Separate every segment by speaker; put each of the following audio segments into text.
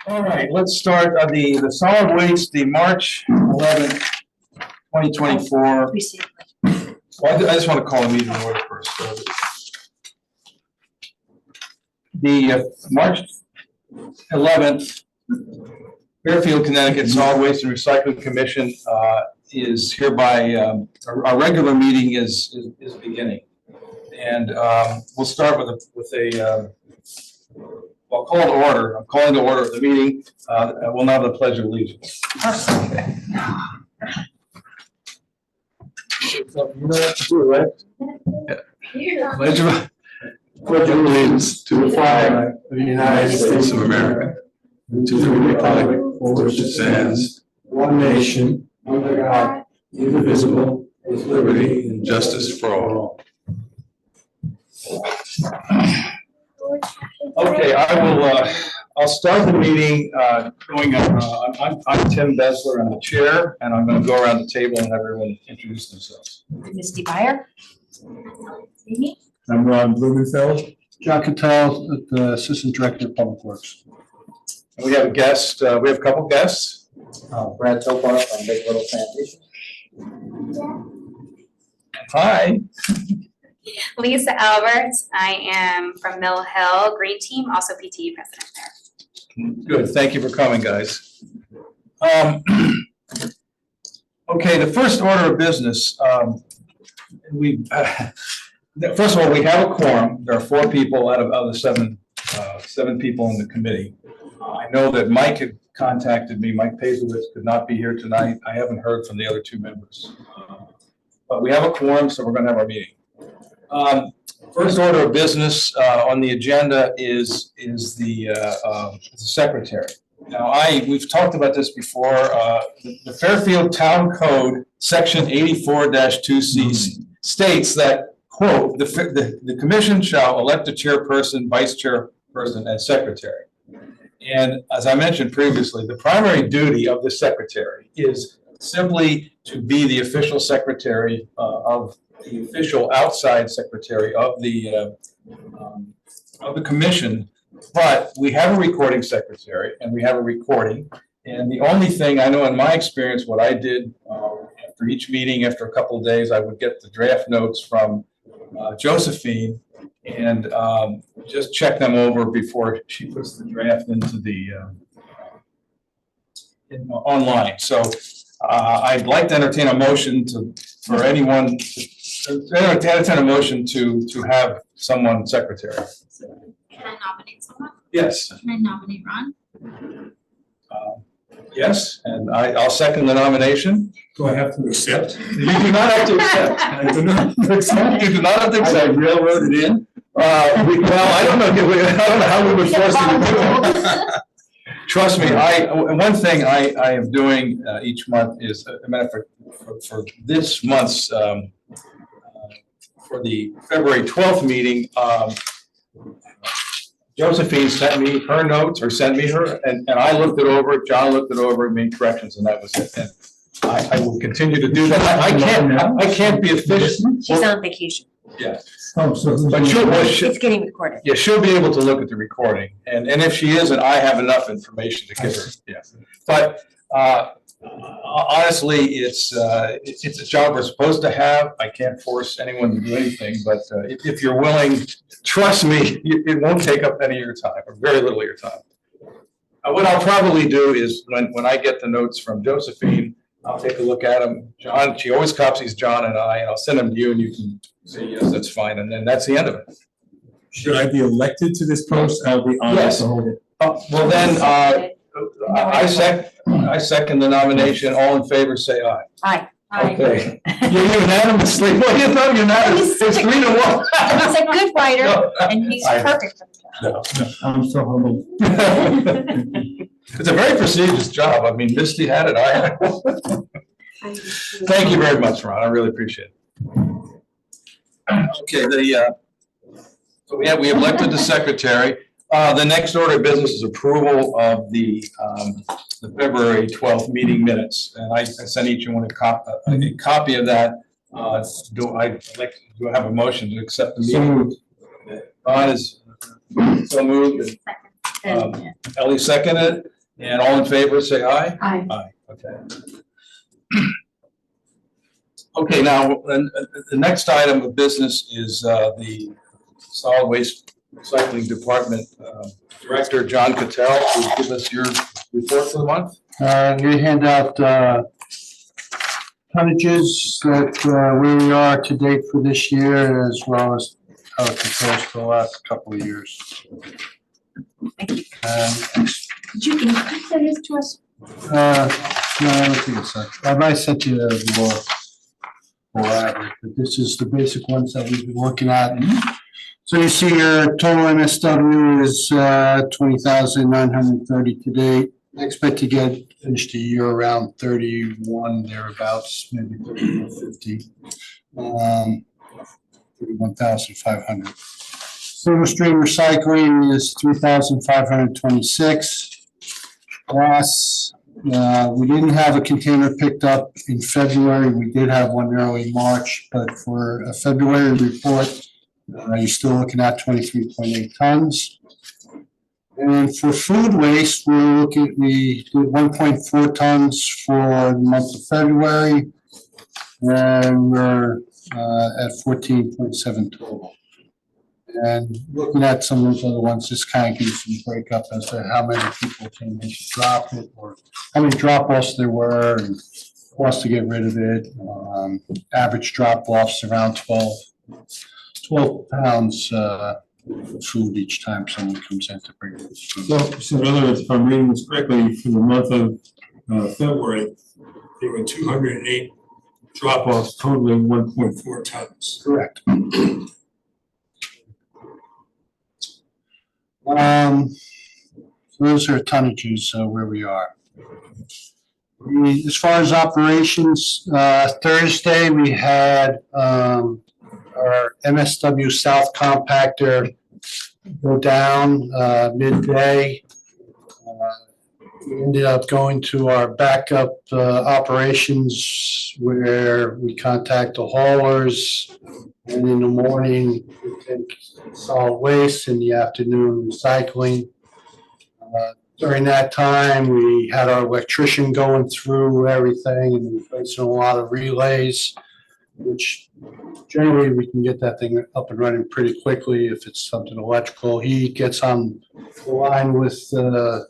Speaker 1: All right, let's start the solid waste, the March 11th, 2024. Well, I just want to call a meeting in order first. The March 11th Fairfield, Connecticut Solid Waste and Recycling Commission is hereby, our regular meeting is beginning. And we'll start with a I'll call to order. I'm calling to order the meeting. We'll now have the pledge of allegiance. You know what to do, right? Yeah. Pledge of allegiance to the flag of the United States of America, and to the republic for which it stands, one nation, under God, indivisible, with liberty and justice for all. Okay, I'll start the meeting going up. I'm Tim Besler, I'm the chair, and I'm going to go around the table and have everyone introduce themselves.
Speaker 2: Misty Byer.
Speaker 3: I'm Ron Blumenfeld. John Cattell, the Assistant Director of Public Works.
Speaker 1: And we have a guest, we have a couple guests.
Speaker 4: Brad Topar from Big Little Sanitation.
Speaker 1: Hi.
Speaker 2: Lisa Alberts. I am from Mill Hill Green Team, also PTE president there.
Speaker 1: Good, thank you for coming, guys. Okay, the first order of business, first of all, we have a quorum. There are 4 people out of the 7 people in the committee. I know that Mike had contacted me. Mike Pazowitz could not be here tonight. I haven't heard from the other 2 members. But we have a quorum, so we're going to have our meeting. First order of business on the agenda is the secretary. Now, we've talked about this before. The Fairfield Town Code, Section 84-2C states that, quote, the commission shall elect a chairperson, vice chairperson, and secretary. And as I mentioned previously, the primary duty of the secretary is simply to be the official secretary of the official outside secretary of the commission. But we have a recording secretary and we have a recording. And the only thing I know in my experience, what I did after each meeting, after a couple of days, I would get the draft notes from Josephine and just check them over before she puts the draft into the online. So I'd like to entertain a motion for anyone to entertain a motion to have someone secretary.
Speaker 5: Can I nominate someone?
Speaker 1: Yes.
Speaker 5: Can I nominate Ron?
Speaker 1: Yes, and I'll second the nomination.
Speaker 3: Do I have to accept?
Speaker 1: You do not have to accept.
Speaker 3: I do not accept.
Speaker 1: You do not have to
Speaker 3: I
Speaker 1: accept.
Speaker 3: railroaded in.
Speaker 1: Well, I don't know how we would force you to do it. Trust me, one thing I am doing each month is, a matter for this month's, for the February 12th meeting, Josephine sent me her notes, or sent me her, and I looked it over, John looked it over, made corrections, and that was it. And I will continue to do that. I can't be official.
Speaker 2: She's on vacation.
Speaker 1: Yeah.
Speaker 3: Oh, so who's
Speaker 1: But
Speaker 2: It's getting recorded.
Speaker 1: yeah, she'll be able to look at the recording, and if she isn't, I have enough information to give her. Yeah, but honestly, it's a job we're supposed to have. I can't force anyone to do anything, but if you're willing, trust me, it won't take up any of your time, or very little of your time. What I'll probably do is when I get the notes from Josephine, I'll take a look at them. John, she always copies John and I'll send them to you, and you can say yes, that's fine, and then that's the end of it.
Speaker 3: Should I be elected to this post? I'll be honored
Speaker 1: Yes.
Speaker 3: to hold it.
Speaker 1: Well, then, I second the nomination. All in favor, say aye.
Speaker 2: Aye.
Speaker 1: Okay. You're unanimously, well, you know, unanimous, it's 3-1.
Speaker 2: He's a good writer
Speaker 1: No.
Speaker 2: and he's
Speaker 1: I-
Speaker 2: perfect for the job.
Speaker 3: No, I'm so humbled.
Speaker 1: It's a very prestigious job. I mean, Misty had it, I had it. Thank you very much, Ron. I really appreciate it. Okay, so we elected the secretary. The next order of business is approval of the February 12th meeting minutes. And I sent each one a copy of that. Do I have a motion to accept the
Speaker 3: So
Speaker 1: meeting?
Speaker 3: moved.
Speaker 1: Ron is so moved. Ellie seconded, and all in favor, say aye.
Speaker 6: Aye.
Speaker 1: Aye, okay. Okay, now, the next item of business is the Solid Waste Recycling Department Director, John Cattell, will give us your report for the month.
Speaker 3: We hand out tonnages that where we are to date for this year, as well as how it compares to the last couple of years.
Speaker 6: Thank you.
Speaker 3: Did
Speaker 6: Can you send this to us?
Speaker 3: No, I don't think it's that. I might send you more elaborate, but this is the basic ones that we've been looking at. So you see your total MSW is 20,930 to date. I expect to finish the year around 31 thereabouts, maybe 3150. 31,500. Single stream recycling is 3,526. Glass, we didn't have a container picked up in February. We did have one early March, but for a February report, you're still looking at 23.8 tons. And for food waste, we did 1.4 tons for the month of February, and we're at 14.7 total. And looking at some of those other ones, just kind of gives you a breakup as to how many people came in to drop it, or how many drop-offs there were, and cost to get rid of it. Average drop-offs around 12 pounds food each time someone comes in to bring this food.
Speaker 7: So in other words, if I'm reading this correctly, for the month of February, there were 208 drop-offs totaling 1.4 tons.
Speaker 3: Correct. So those are tonnages where we are. As far as operations, Thursday we had our MSW South compactor go down midday. We ended up going to our backup operations where we contact the haulers, and in the morning we take solid waste, in the afternoon recycling. During that time, we had our electrician going through everything and replacing a lot of relays, which generally we can get that thing up and running pretty quickly if it's something electrical. He gets on the line with the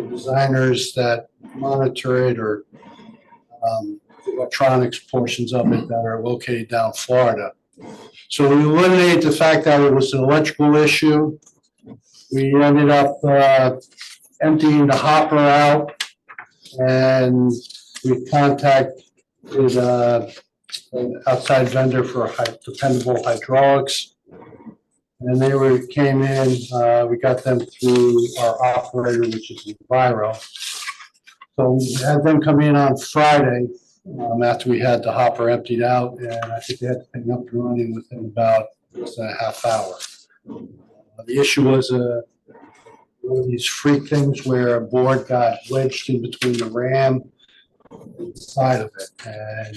Speaker 3: designers that monitor it, or the electronics portions of it that are located down Florida. So we eliminated the fact that it was an electrical issue. We ended up emptying the hopper out, and we contacted an outside vendor for dependable hydraulics. And they came in, we got them through our operator, which is Enviro. So we had them come in on Friday, after we had the hopper emptied out, and I think they had the thing up and running within about a half hour. The issue was one of these freak things where a board got wedged in between the ram and the side of it, and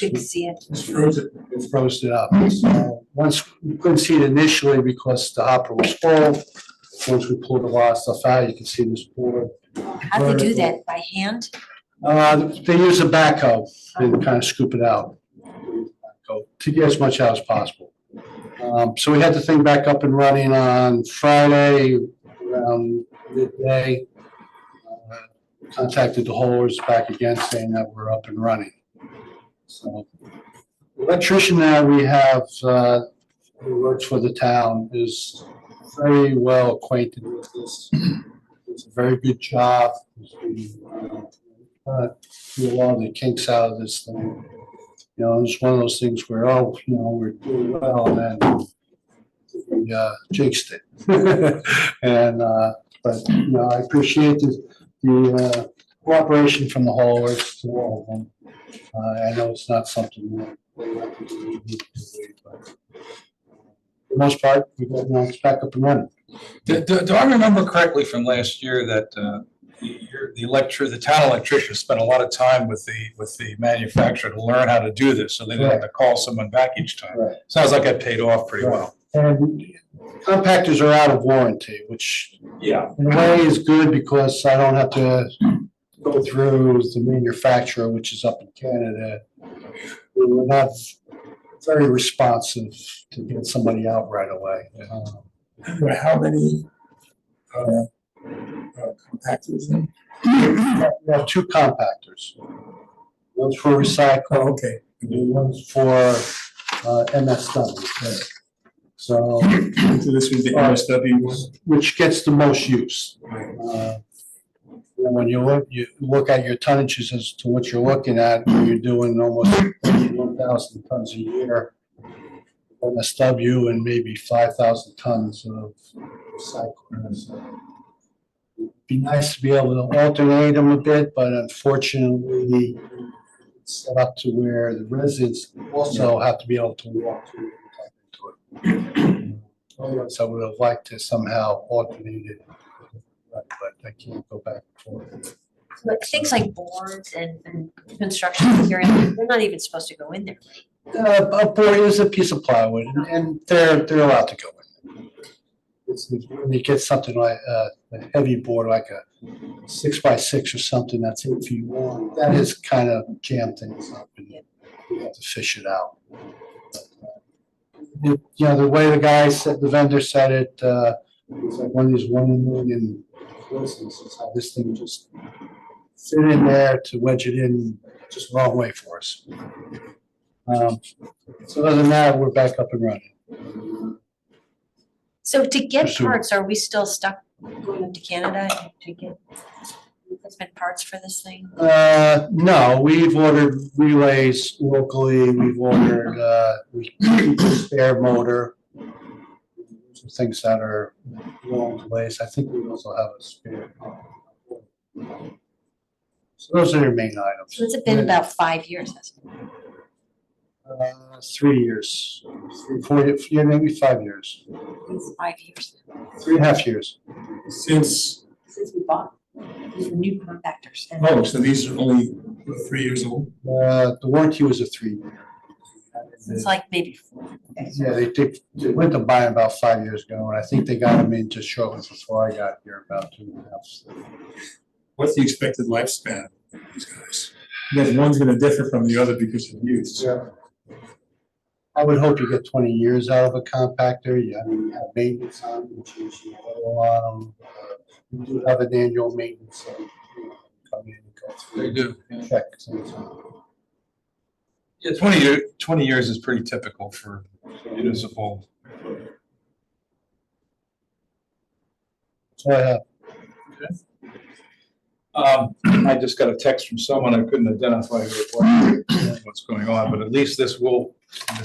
Speaker 6: Didn't see it.
Speaker 3: it froze it up. So once we couldn't see it initially because the hopper was full. Once we pulled a lot of stuff out, you can see this board.
Speaker 6: How'd they do that? By hand?
Speaker 3: They use a backhoe and kind of scoop it out to get as much out as possible. So we had the thing back up and running on Friday around midday. Contacted the haulers back again saying that we're up and running. So the electrician that we have who works for the town is very well acquainted with this. It's a very good job. Do a lot of the kinks out of this thing. You know, it's one of those things where, we're doing well, and then we jinxed it. And but I appreciate the cooperation from the haulers to all of them. I know it's not something that they like to do, but for the most part, we got it's back up and running.
Speaker 1: Do I remember correctly from last year that the town electrician spent a lot of time with the manufacturer to learn how to do this, so they didn't have to call someone back each time?
Speaker 3: Right.
Speaker 1: Sounds like that paid off pretty well.
Speaker 3: And compactors are out of warranty, which
Speaker 1: Yeah.
Speaker 3: in a way is good because I don't have to go through the manufacturer, which is up in Canada. We're not very responsive to get somebody out right away.
Speaker 7: How many, compactors in?
Speaker 3: We have two compactors. One's for recycle,
Speaker 7: Oh, okay.
Speaker 3: and one's for MSW. So,
Speaker 7: So this was the MSW one?
Speaker 3: which gets the most use.
Speaker 7: Right.
Speaker 3: When you look at your tonnages as to what you're looking at, you're doing almost 1,000 tons a year. MSW and maybe 5,000 tons of recycling. So it'd be nice to be able to alternate them a bit, but unfortunately, it's set up to where the residents also have to be able to walk to it. Otherwise, I would have liked to somehow alternate it, but I can't go back and forth.
Speaker 6: But things like boards and construction material, they're not even supposed to go in there.
Speaker 3: A board is a piece of plywood, and they're allowed to go in. When you get something like a heavy board, like a 6x6 or something that's 8 feet long, that is kind of jammed things up, and you have to fish it out. The way the guy said, the vendor said it, it's like one of these 1 in a million coincidences, how this thing just fit in there to wedge it in just the wrong way for us. So other than that, we're back up and running.
Speaker 6: So to get
Speaker 3: Pursue.
Speaker 6: parts, are we still stuck going up to Canada to get replacement parts for this thing?
Speaker 3: No, we've ordered relays locally, we've ordered, we keep a spare motor. Some things that are long delays, I think we also have a spare. So those are your main items.
Speaker 6: So it's been about 5 years, hasn't it?
Speaker 3: 3 years, 4 years, yeah, maybe 5 years,
Speaker 6: It's 5 years
Speaker 3: 3.5 years.
Speaker 7: Since,
Speaker 6: since we bought these are new compactors. And
Speaker 7: oh, so these are only 3 years old?
Speaker 3: The warranty was a 3-year.
Speaker 6: It's like maybe 4.
Speaker 3: Yeah, they went to buy them about 5 years ago, and I think they got them in just shortly before I got here, about 2.5.
Speaker 7: What's the expected lifespan of these guys? Because one's gonna differ from the other because of use.
Speaker 3: I would hope you get 20 years out of a compactor. You have maintenance on them, you change the oil on them. You do have an annual maintenance, so come in and go through.
Speaker 1: They do.
Speaker 3: Check things out.
Speaker 1: Yeah, 20 years is pretty typical for municipal.
Speaker 3: That's all I have.
Speaker 1: I just got a text from someone, I couldn't identify who it was, what's going on, but at least this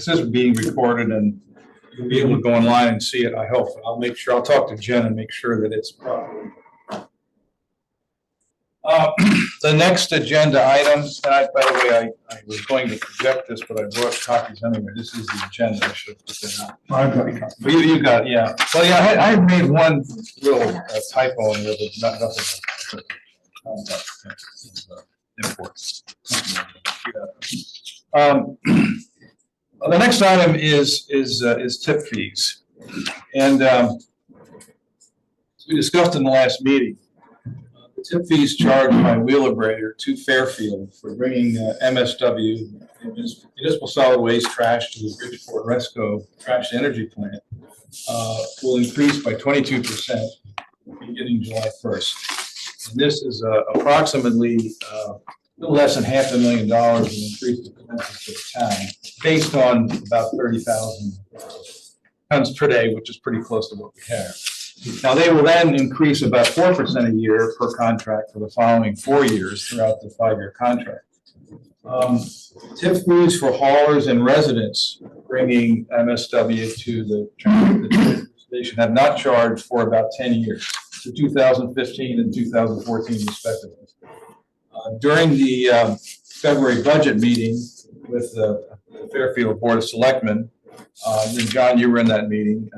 Speaker 1: is being recorded and you'll be able to go online and see it, I hope. I'll make sure, I'll talk to Jen and make sure that it's proper. The next agenda item, and by the way, I was going to project this, but I brought copies anyway. This is the agenda. I should have put that out.
Speaker 7: I've got a copy.
Speaker 1: Well, you got it, yeah. Well, yeah, I had made one little typo in there, but nothing. Imports. The next item is tip fees. And we discussed in the last meeting, the tip fees charged by Wheelabrator to Fairfield for bringing MSW, municipal solid waste trash to the Bridgeport Resco trash to energy plant, will increase by 22% beginning July 1st. And this is approximately a little less than $500,000 in increased expenses to the town, based on about 30,000 tons per day, which is pretty close to what we have. Now, they will then increase about 4% a year per contract for the following 4 years throughout the 5-year contract. Tip fees for haulers and residents bringing MSW to the station have not charged for about 10 years. 2015 and 2014 respectively. During the February budget meeting with the Fairfield Board of Selectmen, and John, you were in that meeting,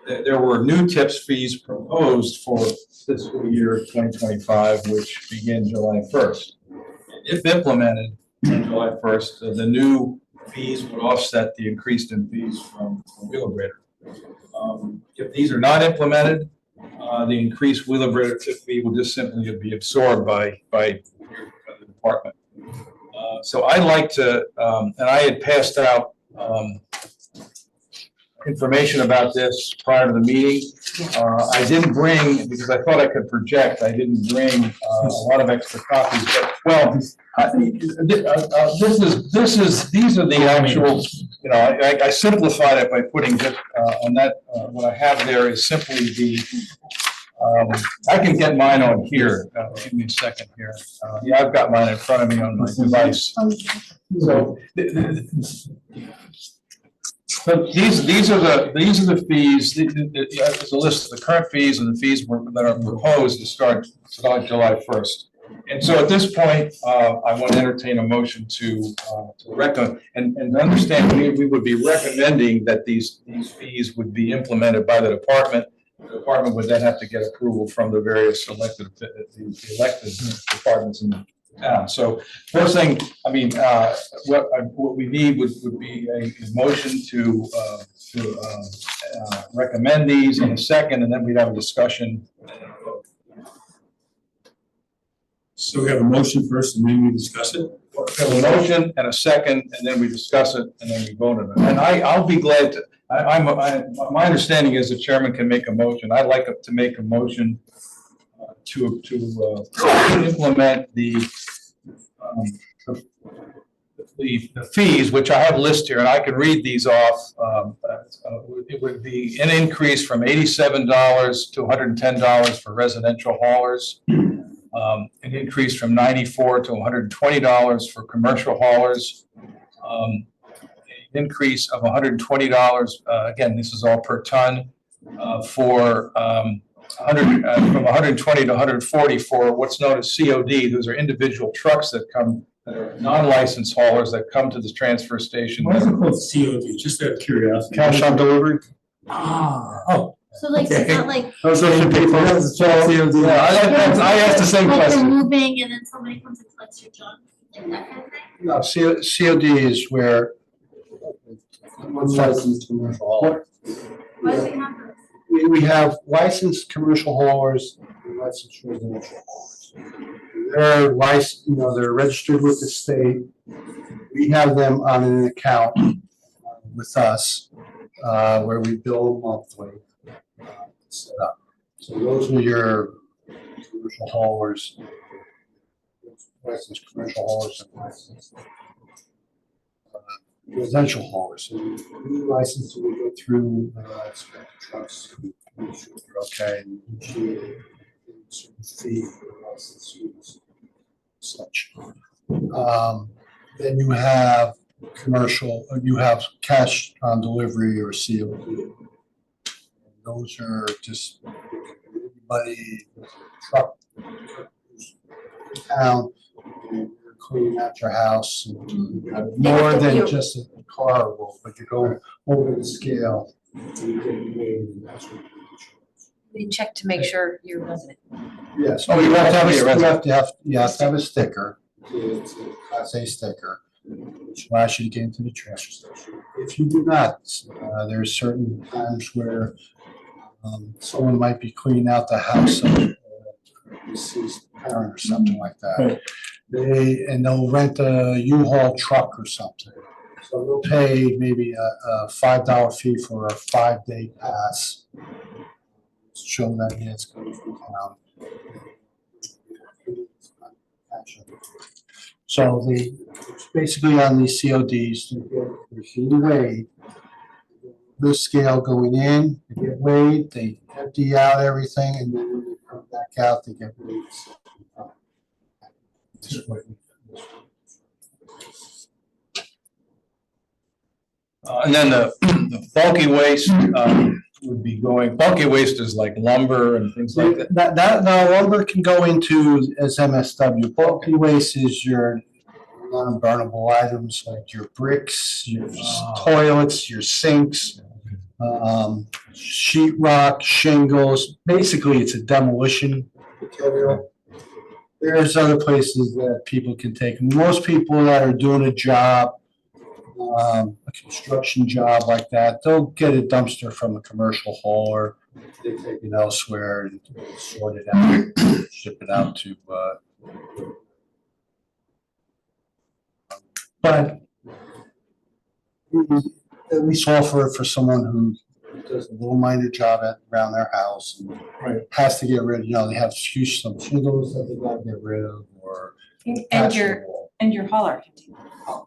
Speaker 1: there were new tips fees proposed for fiscal year 2025, which begin July 1st. If implemented on July 1st, the new fees would offset the increased in fees from Wheelabrator. If these are not implemented, the increased wheelabrator tip fee will just simply be absorbed by the department. So I'd like to, and I had passed out information about this prior to the meeting. I didn't bring, because I thought I could project, I didn't bring a lot of extra copies, but, well, these are the actual, you know, I simplified it by putting just, on that, what I have there is simply the, I can get mine on here. Give me a second here. Yeah, I've got mine in front of me on my device. So these are the fees, there's a list of the current fees and the fees that are proposed to start July 1st. And so at this point, I want to entertain a motion to recommend, and to understand, we would be recommending that these fees would be implemented by the department. The department would then have to get approval from the various elected departments in the town. So first thing, I mean, what we need would be a motion to recommend these in a second, and then we'd have a discussion.
Speaker 7: So we have a motion first and then we discuss it?
Speaker 1: We have a motion and a second, and then we discuss it, and then we vote on it. And I'll be glad to, my understanding is the chairman can make a motion. I'd like to make a motion to implement the fees, which I have listed here, and I can read these off. It would be an increase from $87 to $110 for residential haulers. An increase from $94 to $120 for commercial haulers. An increase of $120, again, this is all per ton, for from 120 to 140 for what's known as COD. Those are individual trucks that come, that are non-licensed haulers that come to the transfer station.
Speaker 7: Why is it called COD? Just out of curiosity.
Speaker 3: Cash on delivery?
Speaker 7: Oh.
Speaker 5: So like, it's not like,
Speaker 3: Those are the people.
Speaker 1: Yeah, I asked the same
Speaker 5: like you're
Speaker 1: question.
Speaker 5: moving and then somebody comes and collects your junk, like that kind of thing?
Speaker 3: No, COD is where.
Speaker 4: Unlicensed commercial hauler.
Speaker 5: Why do we have this?
Speaker 3: We have licensed commercial haulers and licensed residential haulers. They're licensed, you know, they're registered with the state. We have them on an account with us, where we bill monthly. Set up. So those are your commercial haulers, licensed commercial haulers and licensed residential haulers. So we license, so we go through, inspect the trucks, we make sure they're okay, and usually a certain fee for license fees, such. Then you have commercial, you have cash on delivery or COD. Those are just anybody, truck, town, and you're cleaning out your house. And you have more than just a car, but you go over the scale. You get paid, and that's what you charge.
Speaker 6: They check to make sure you're a resident.
Speaker 3: Yes.
Speaker 1: Oh, you have to have a resident.
Speaker 3: You have to have a sticker. It's a Class A sticker, which allows you to get into the transfer station. If you do not, there's certain times where someone might be cleaning out the house of a deceased parent or something like that. They'll rent a U-Haul truck or something. So they'll pay maybe a $5 fee for a 5-day pass. Show that, yeah, it's going from town. So basically on these CODs, they're being weighed. The scale going in, they get weighed, they empty out everything, and then when they come back out, they get weighed.
Speaker 1: And then the bulky waste would be going, bulky waste is like lumber and things like that.
Speaker 3: Now lumber can go into as MSW. Bulky waste is your non-burnable items like your bricks, your toilets, your sinks, sheetrock, shingles. Basically, it's a demolition material. There's other places that people can take. Most people that are doing a job, a construction job like that, they'll get a dumpster from a commercial hauler. They take it elsewhere and sort it out, ship it out to, but we at least offer it for someone who does a little minor job around their house and has to get rid of, they have huge some shingles that they gotta get rid of or.
Speaker 6: And your hauler can do that.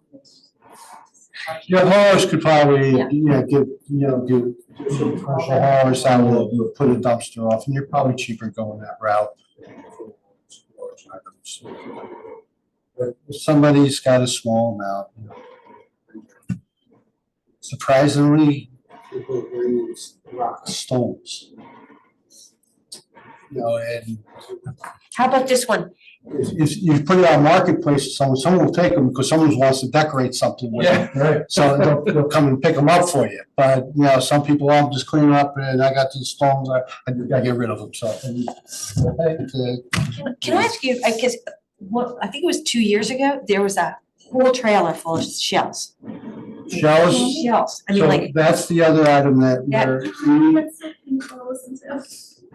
Speaker 3: Your haulers could probably,
Speaker 6: Yeah.
Speaker 3: give some commercial haulers that will put a dumpster off, and you're probably cheaper going that route. Large items. But if somebody's got a small amount, surprisingly, people bring rock stones. And
Speaker 6: How about this one?
Speaker 3: if you put it on marketplace, someone will take them because someone wants to decorate something with it.
Speaker 1: right.
Speaker 3: So they'll come and pick them up for you. But, some people, I'm just cleaning up and I got these stones, I get rid of them, so.
Speaker 6: Can I ask you, because I think it was 2 years ago, there was a whole trailer full of shells.
Speaker 3: Shells,
Speaker 6: Shells. I mean,
Speaker 3: so
Speaker 6: like,
Speaker 3: that's the other item that
Speaker 5: That's so painful to listen to.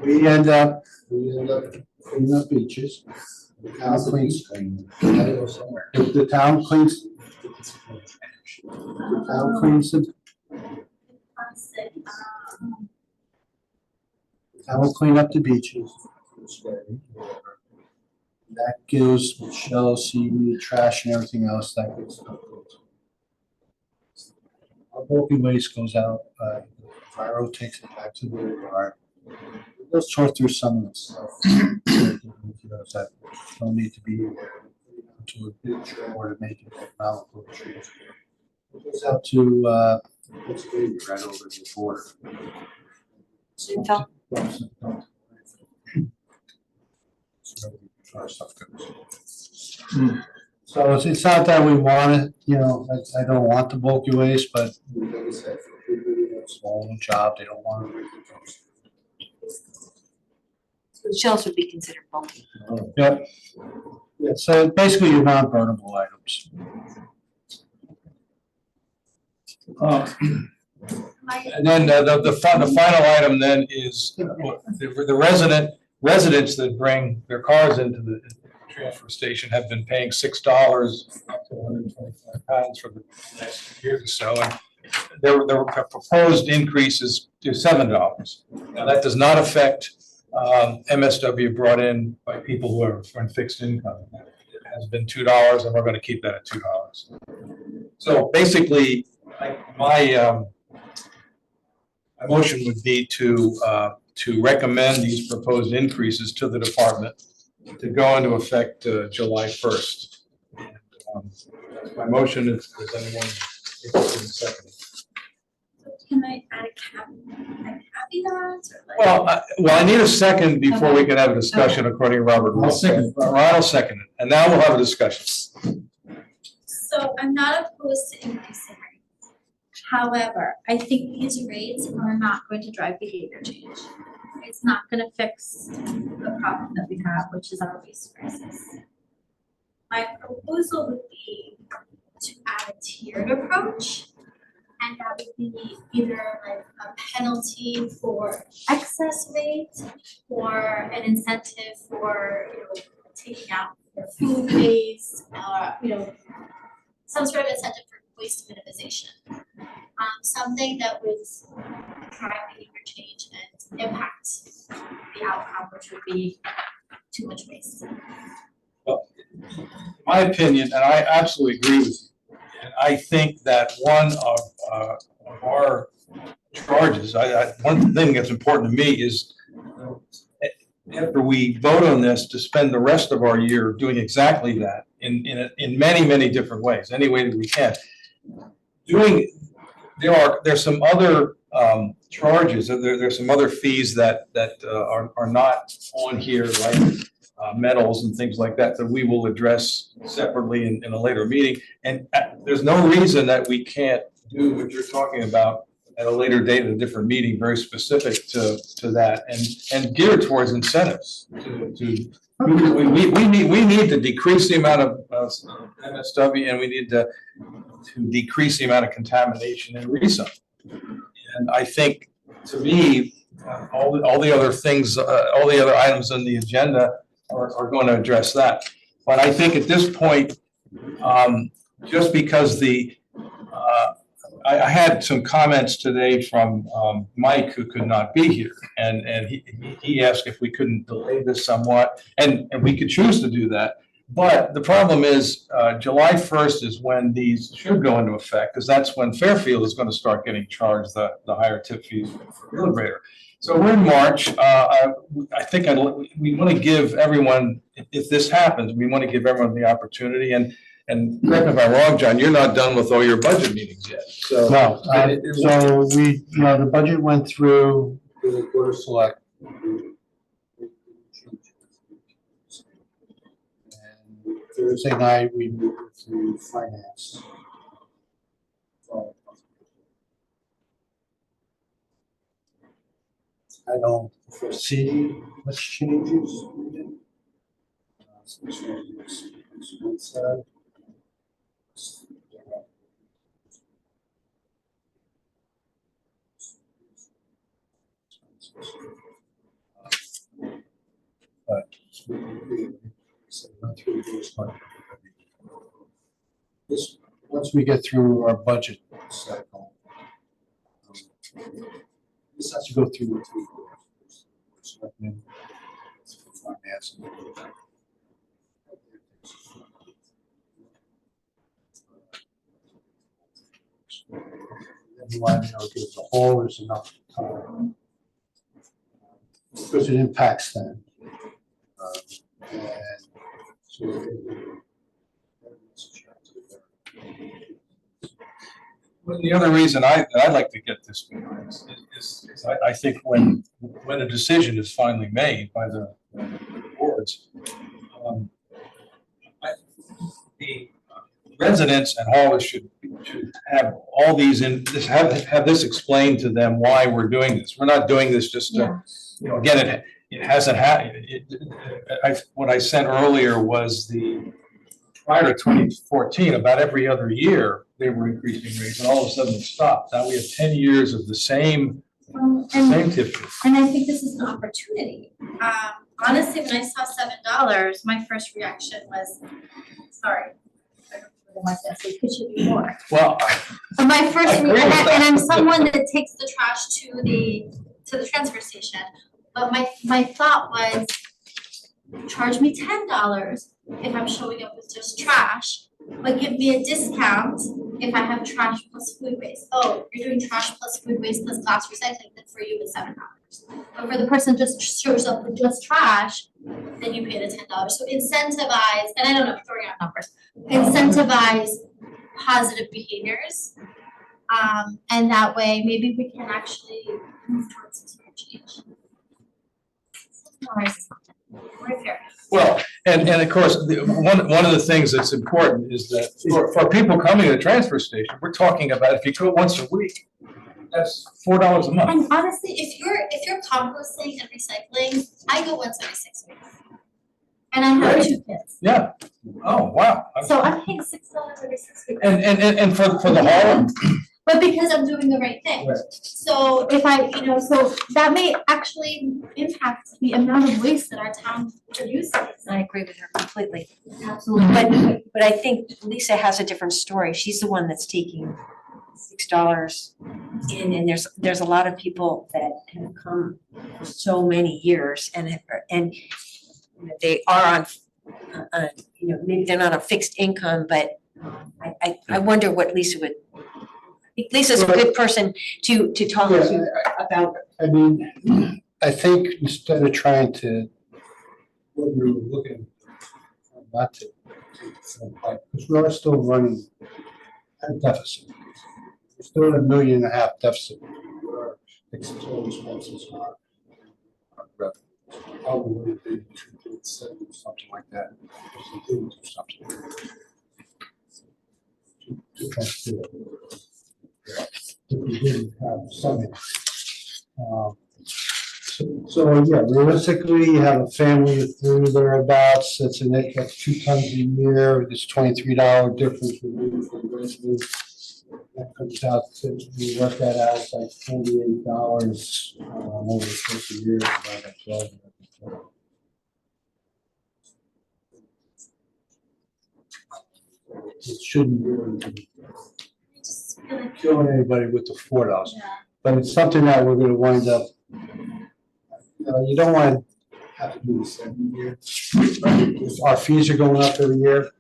Speaker 3: we end up cleaning up beaches. The town cleans, the town cleans. The town cleans them.
Speaker 5: Plastic,
Speaker 3: I will clean up the beaches. That goes with shells, seaweed, trash and everything else that gets. Our bulky waste goes out, Viro takes it back to the yard. They'll sort through some of the stuff. That don't need to be to a big trailer to make it economical trees. It goes out to, Pennsylvania, right over the border.
Speaker 6: Sinfeld?
Speaker 3: Our stuff goes. So it's not that we want it, I don't want the bulky waste, but like I said, for people who have a small job, they don't want to.
Speaker 6: the shells would be considered bulky.
Speaker 3: Yep. Yeah, so basically your non-burnable items.
Speaker 1: And then the final item then is the residents that bring their cars into the transfer station have been paying $6 up to 125 pounds for the last year or so. And their proposed increase is to $7. Now, that does not affect MSW brought in by people who are on fixed income. It has been $2, and we're going to keep that at $2. So basically, my motion would be to recommend these proposed increases to the department to go into effect July 1st. And, that's my motion. Is anyone interested in seconding?
Speaker 5: Can I add a caveat or like?
Speaker 1: Well, I need a second before we can have a discussion according to Robert
Speaker 3: I'll
Speaker 1: rules.
Speaker 3: second it.
Speaker 1: Ron will second it, and now we'll have a discussion.
Speaker 5: So I'm not opposed to increasing rates. However, I think these rates are not going to drive behavior change. It's not gonna fix the problem that we have, which is our waste crisis. My proposal would be to add a tiered approach. And that would be either like a penalty for excess weight or an incentive for, taking out your food waste, some sort of incentive for waste minimization. Something that would drive behavior change and impact the outcome, which would be too much waste.
Speaker 1: My opinion, and I absolutely agree with you, and I think that one of our charges, one thing that's important to me is after we vote on this, to spend the rest of our year doing exactly that in many, many different ways, any way that we can. There's some other charges, there's some other fees that are not on here, like metals and things like that we will address separately in a later meeting. And there's no reason that we can't do what you're talking about at a later date at a different meeting, very specific to that and geared towards incentives. We need to decrease the amount of MSW, and we need to to decrease the amount of contamination in RISA. And I think, to me, all the other things, all the other items on the agenda are going to address that. But I think at this point, just because I had some comments today from Mike, who could not be here, and he asked if we couldn't delay this somewhat, and we could choose to do that. But the problem is, July 1st is when these should go into effect, because that's when Fairfield is going to start getting charged the higher tip fees for Wheel Grader. So we're in March. I think we want to give everyone, if this happens, we want to give everyone the opportunity. And correct me if I'm wrong, John, you're not done with all your budget meetings yet. So
Speaker 3: No, so we, the budget went through the Board of Select. And Thursday night, we moved through finance. I don't foresee much changes. Some changes on one side. But this, once we get through our budget cycle, this has to go through the three boards. Selectmen, finance, and everyone, give the whole, there's enough time. Because it impacts them. And so.
Speaker 1: Well, the other reason I'd like to get this going is I think when a decision is finally made by the boards, the residents and haulers should have all these have this explained to them why we're doing this. We're not doing this just to, again, it hasn't happened. What I sent earlier was prior to 2014, about every other year, they were increasing rates, and all of a sudden it stopped. Now we have 10 years of the same tip.
Speaker 5: And I think this is an opportunity. Honestly, when I saw $7, my first reaction was, sorry. I don't really want to say, could you be more?
Speaker 1: Well,
Speaker 5: But my first,
Speaker 1: I agree with that.
Speaker 5: and I'm someone that takes the trash to the transfer station. But my thought was, charge me $10 if I'm showing up with just trash, but give me a discount if I have trash plus food waste. Oh, you're doing trash plus food waste plus glass recycling, then for you it's $7. But for the person just shows up with just trash, then you pay the $10. So incentivize, and I don't know, throwing out numbers, incentivize positive behaviors. And that way, maybe we can actually move towards some sort of change. Right here.
Speaker 1: well, and of course, one of the things that's important is that for people coming to the transfer station, we're talking about if you go once a week, that's $4 a month.
Speaker 5: And honestly, if you're composting and recycling, I go once every 6 weeks. And I have 2 kids.
Speaker 1: Yeah. Oh, wow.
Speaker 5: So I'm paying $6 every 6 weeks.
Speaker 1: And for the hauler,
Speaker 5: But because I'm doing the right thing.
Speaker 1: Right.
Speaker 5: So if I, so that may actually impact the amount of waste that our town produces.
Speaker 6: I agree with her completely.
Speaker 5: Absolutely.
Speaker 6: But I think Lisa has a different story. She's the one that's taking $6 in, and there's a lot of people that have come for so many years and they are on, maybe they're not on fixed income, but I wonder what Lisa would. I think Lisa's a good person to talk to about.
Speaker 3: I mean, I think instead of trying to, what we were looking, not to, because we are still running a deficit. We're still at $1.5 million deficit. Our external expenses are revenue. Probably would be 2.7, something like that. If we didn't do something. To try to do it. If we didn't have some. So So, yeah, realistically, you have a family of three thereabouts, that's an, that's 2 tons a year, it's $23 difference for the residents. That comes out, to we work that out, it's like $48, over the course of the year, about that 12. It shouldn't really be
Speaker 5: I just feel like,
Speaker 3: killing anybody with the $4.
Speaker 5: yeah.
Speaker 3: But it's something that we're gonna wind up, you don't wanna have to do this every year. Our fees are going up every year.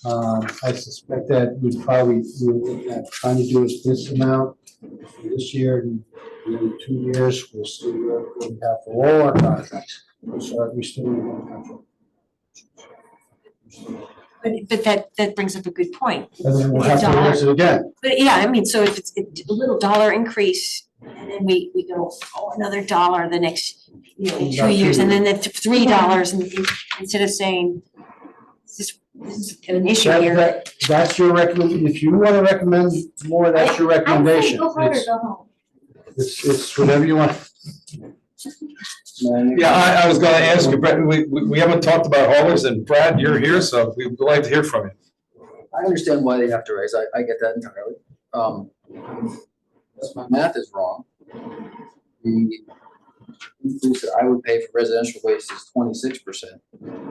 Speaker 3: I suspect that we're looking at trying to do is this amount for this year, and in 2 years, we'll see what we have for all our contracts. We still need one contract.
Speaker 6: But that brings up a good point.
Speaker 3: And then we'll have to
Speaker 6: $1.
Speaker 3: raise it again.
Speaker 6: But yeah, I mean, so if it's a little dollar increase, and then we go, oh, another $1 the next, in 2 years, and then it's $3, and instead of saying, this is an issue here.
Speaker 3: That's your recommend, if you wanna recommend more, that's your
Speaker 5: I say
Speaker 3: recommendation.
Speaker 5: go hard or
Speaker 3: It's-
Speaker 5: go home.
Speaker 3: It's whatever you want.
Speaker 1: Yeah, I was gonna ask you, Brett, we haven't talked about haulers, and Brad, you're here, so we'd like to hear from you.
Speaker 4: I understand why they have to raise, I get that entirely. Unless my math is wrong. The increase that I would pay for residential waste is 26%.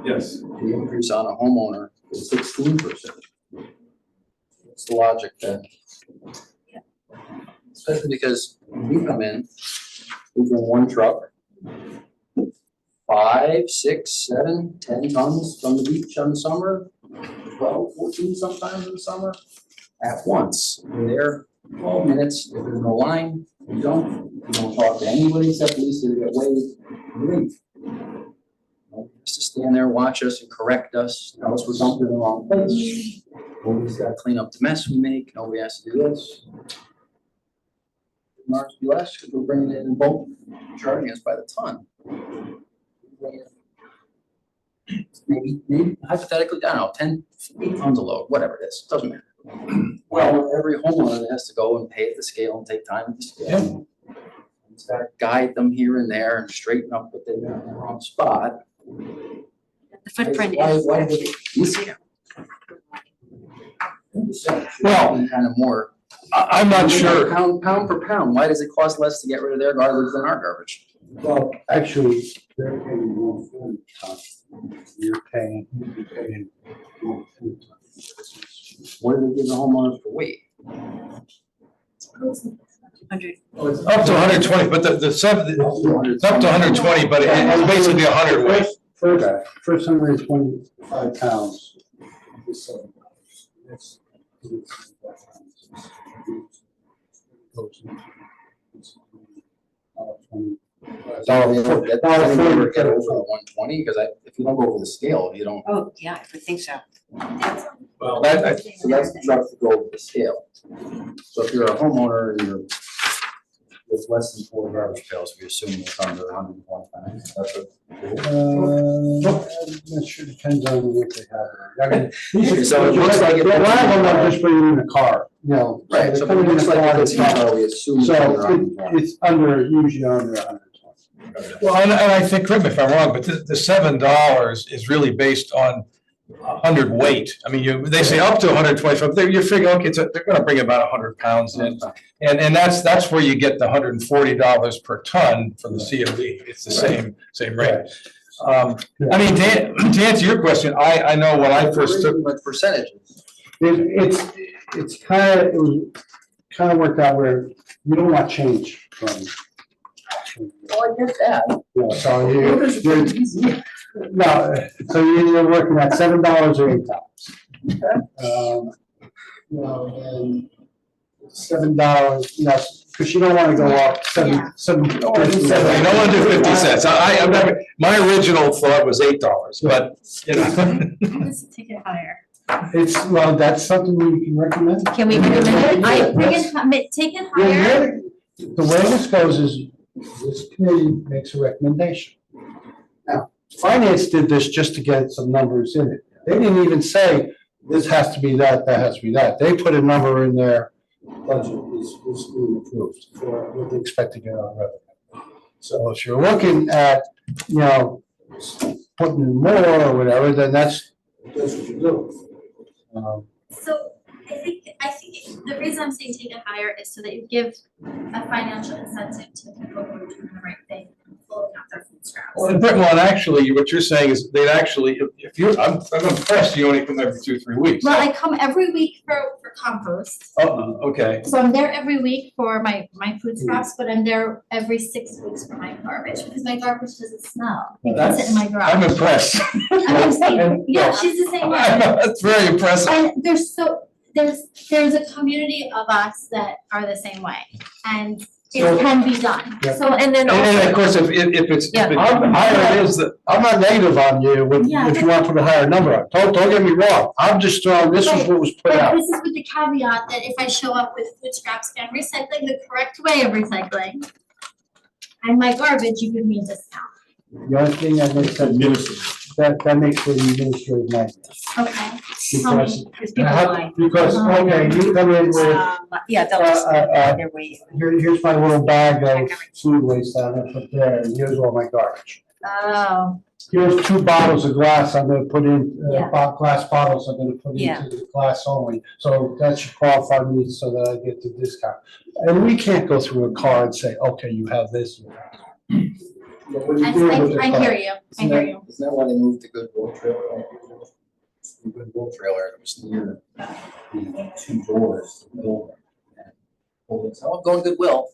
Speaker 1: Yes.
Speaker 4: The increase on a homeowner is 16%. What's the logic then? Especially because when we come in, we bring one truck, 5, 6, 7, 10 tons from the beach on the summer, 12, 14 sometimes in the summer, at once. We're there 12 minutes, if there's no line, we don't talk to anybody except police to get waived, we leave. Nobody has to stand there, watch us and correct us, tell us we're dumping in the wrong place. Nobody's gotta clean up the mess we make, nobody has to do this. Ours be less, because we're bringing it in bulk, charging us by the ton. Maybe hypothetically, I don't know, 10, 8 tons a load, whatever it is, doesn't matter. Well, every homeowner that has to go and pay at the scale and take time at the scale. It's got to guide them here and there and straighten up what they've got in the wrong spot.
Speaker 6: The footprint
Speaker 4: Why
Speaker 6: is.
Speaker 4: would it be easier?
Speaker 1: Well,
Speaker 4: Kind of more.
Speaker 1: I'm not sure.
Speaker 4: Pound per pound, why does it cost less to get rid of their garbage than our garbage?
Speaker 3: Well, actually, they're paying 140 tons. You're paying 140 tons.
Speaker 4: What do they give the homeowners for weight?
Speaker 6: 100.
Speaker 1: Up to 120, but the seven, it's up to 120, but it's basically 100 weight.
Speaker 3: First 125 pounds is $7. That's-
Speaker 4: $1.40 get over the 120, because if you don't go over the scale, you don't.
Speaker 6: Oh, yeah, I would think so.
Speaker 1: Well,
Speaker 4: So that's the truck to go over the scale. So if you're a homeowner and you're with less than 4 garbage pails, we assume it's under 120 pounds. That's what.
Speaker 3: That sure depends on what they have. I mean,
Speaker 4: So it looks like
Speaker 3: a lot of them are just bringing in a car, you know.
Speaker 4: Right, so
Speaker 3: they're
Speaker 4: it
Speaker 3: coming in
Speaker 4: looks
Speaker 3: a
Speaker 4: like
Speaker 3: car,
Speaker 4: it's, we assume it's under
Speaker 3: So
Speaker 4: 120.
Speaker 3: it's under, usually under 120.
Speaker 1: Well, and I think, correct me if I'm wrong, but the $7 is really based on 100 weight. I mean, they say up to 125, you figure, okay, so they're gonna bring about 100 pounds in. And that's where you get the $140 per ton for the COE. It's the same rate. I mean, to answer your question, I know when I first took,
Speaker 4: Like percentages.
Speaker 3: It's it was kind of worked out where you don't want change from.
Speaker 4: Well, I get that.
Speaker 3: Yeah, so you're working at $7 or $8. You know, and $7, because you don't want to go up seven.
Speaker 1: you don't wanna do 50 cents. I'm not, my original thought was $8, but, you know.
Speaker 5: Let's take it higher.
Speaker 3: Well, that's something we can recommend.
Speaker 6: Can we recommend it?
Speaker 5: Take it higher.
Speaker 3: The way this goes is, this committee makes a recommendation. Now, finance did this just to get some numbers in it. They didn't even say, this has to be that has to be that. They put a number in their budget, is being approved for what they expect to get on revenue. So if you're looking at, you know, putting in more or whatever, then that's what you do.
Speaker 5: So I think the reason I'm saying take it higher is so that you give a financial incentive to people who are doing the right thing, pulling out their food scraps.
Speaker 1: Well, in Brittenell, actually, what you're saying is they'd actually, if you're, I'm impressed you only come every 2-3 weeks.
Speaker 5: Well, I come every week for compost.
Speaker 1: Oh, okay.
Speaker 5: So I'm there every week for my food scraps, but I'm there every 6 weeks for my garbage because my garbage doesn't smell. It can sit in my garage.
Speaker 1: I'm impressed.
Speaker 5: I'm saying, yeah, she's the same way.
Speaker 1: That's very impressive.
Speaker 5: And there's a community of us that are the same way, and
Speaker 1: So-
Speaker 5: it can be done.
Speaker 3: Yeah.
Speaker 6: So, and then
Speaker 1: And
Speaker 6: also,
Speaker 1: of course, if it's,
Speaker 6: Yeah.
Speaker 1: higher it is that,
Speaker 3: I'm not negative on you
Speaker 5: Yeah.
Speaker 3: if you want to put a higher number on. Don't get me wrong. I'm just throwing, this is what was put
Speaker 5: But
Speaker 3: out.
Speaker 5: this is with the caveat that if I show up with food scraps and recycling the correct way of recycling, and my garbage, you give me a discount.
Speaker 3: The only thing that makes that makes for the administrative nightmare.
Speaker 5: Okay.
Speaker 3: Because,
Speaker 6: because people lie.
Speaker 3: because, okay, you come in with,
Speaker 6: Yeah, they'll just, their way.
Speaker 3: here's my little bag of food waste I'm gonna put there, and here's all my garbage.
Speaker 5: Oh.
Speaker 3: Here's 2 bottles of glass I'm gonna put in,
Speaker 6: Yeah.
Speaker 3: glass bottles I'm gonna put
Speaker 6: Yeah.
Speaker 3: into the glass only. So that should qualify me so that I get the discount. And we can't go through a car and say, okay, you have this. you have that. But when you're dealing with the
Speaker 5: I
Speaker 3: car-
Speaker 5: hear you, I hear you.
Speaker 4: Isn't that why they moved the Goodwill trailer? The Goodwill trailer that was near the 2 doors, the building. And pulled it, oh, go to Goodwill.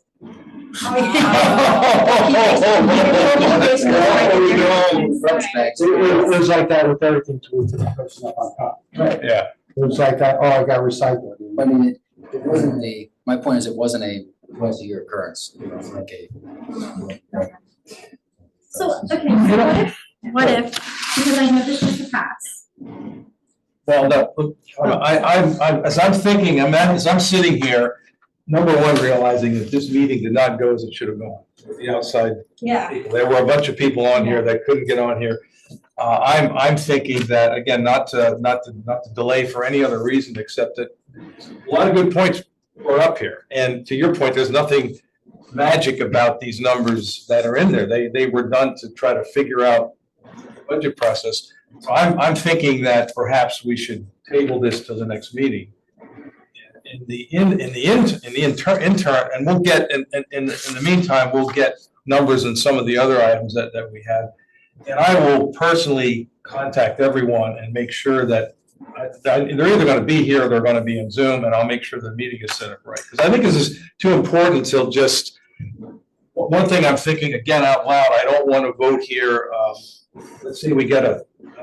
Speaker 4: Rubbish bags.
Speaker 3: It was like that with everything to the person up on top.
Speaker 1: yeah.
Speaker 3: It was like that, oh, I got recycled.
Speaker 4: I mean, it wasn't my point is it wasn't a once-a-year occurrence. It was like a.
Speaker 5: So, okay, so what if, because I know this is a pass.
Speaker 1: Well, no, I'm, as I'm thinking, as I'm sitting here, number one, realizing that this meeting did not go as it should have gone. With the outside
Speaker 5: Yeah.
Speaker 1: people. There were a bunch of people on here that couldn't get on here. I'm thinking that, again, not to delay for any other reason, except that a lot of good points were up here. And to your point, there's nothing magic about these numbers that are in there. They were done to try to figure out the budget process. So I'm thinking that perhaps we should table this to the next meeting. In the interim, and we'll get, in the meantime, we'll get numbers in some of the other items that we have. And I will personally contact everyone and make sure that they're either gonna be here or they're gonna be in Zoom, and I'll make sure the meeting is set up right. Because I think this is too important till just, one thing I'm thinking again out loud, I don't want to vote here, let's say we get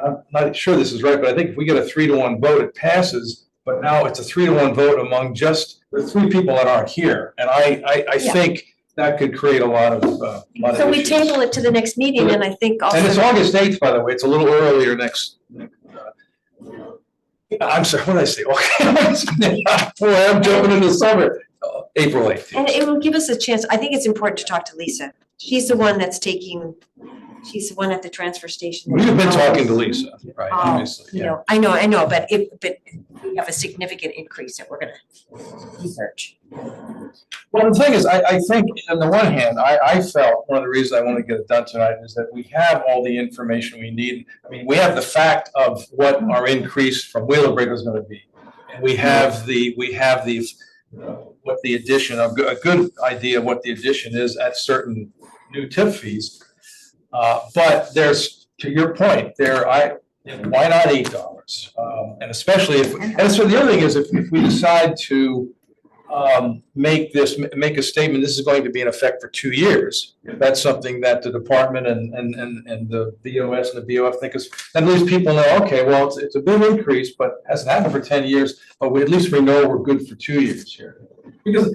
Speaker 1: I'm not sure this is right, but I think if we get a 3-to-1 vote, it passes. But now it's a 3-to-1 vote among just the 3 people that aren't here. And I
Speaker 6: Yeah.
Speaker 1: think that could create a lot of
Speaker 6: So we
Speaker 1: issues.
Speaker 6: table it to the next meeting, and I think
Speaker 1: And it's
Speaker 6: also,
Speaker 1: August 8th, by the way. It's a little earlier next. I'm sorry, what did I say? Boy, I'm jumping into summer. April 8th.
Speaker 6: and it will give us a chance, I think it's important to talk to Lisa. She's the one that's she's the one at the transfer station.
Speaker 1: We've been talking to Lisa, right, obviously,
Speaker 6: You
Speaker 1: yeah.
Speaker 6: know, I know, but we have a significant increase that we're gonna research.
Speaker 1: Well, the thing is, I think, on the one hand, I felt, one of the reasons I want to get it done tonight is that we have all the information we need. I mean, we have the fact of what our increase from Wheeler is going to be. And we have what the addition, a good idea of what the addition is at certain new tip fees. But there's, to your point, why not $8? And especially and so the other thing is, if we decide to make a statement, this is going to be in effect for 2 years. If that's something that the department and the BOS and the BOF think is, then at least people know, okay, well, it's a big increase, but hasn't happened for 10 years, but at least we know we're good for 2 years here. Because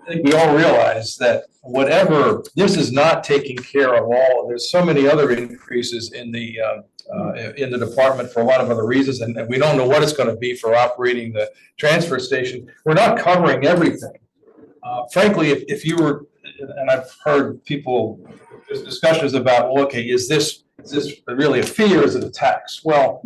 Speaker 1: I think we all realize that whatever, this is not taking care of all, there's so many other increases in the department for a lot of other reasons, and we don't know what it's gonna be for operating the transfer station. We're not covering everything. Frankly, if you were, and I've heard people, there's discussions about, well, okay, is this really a fee or is it a tax? Well,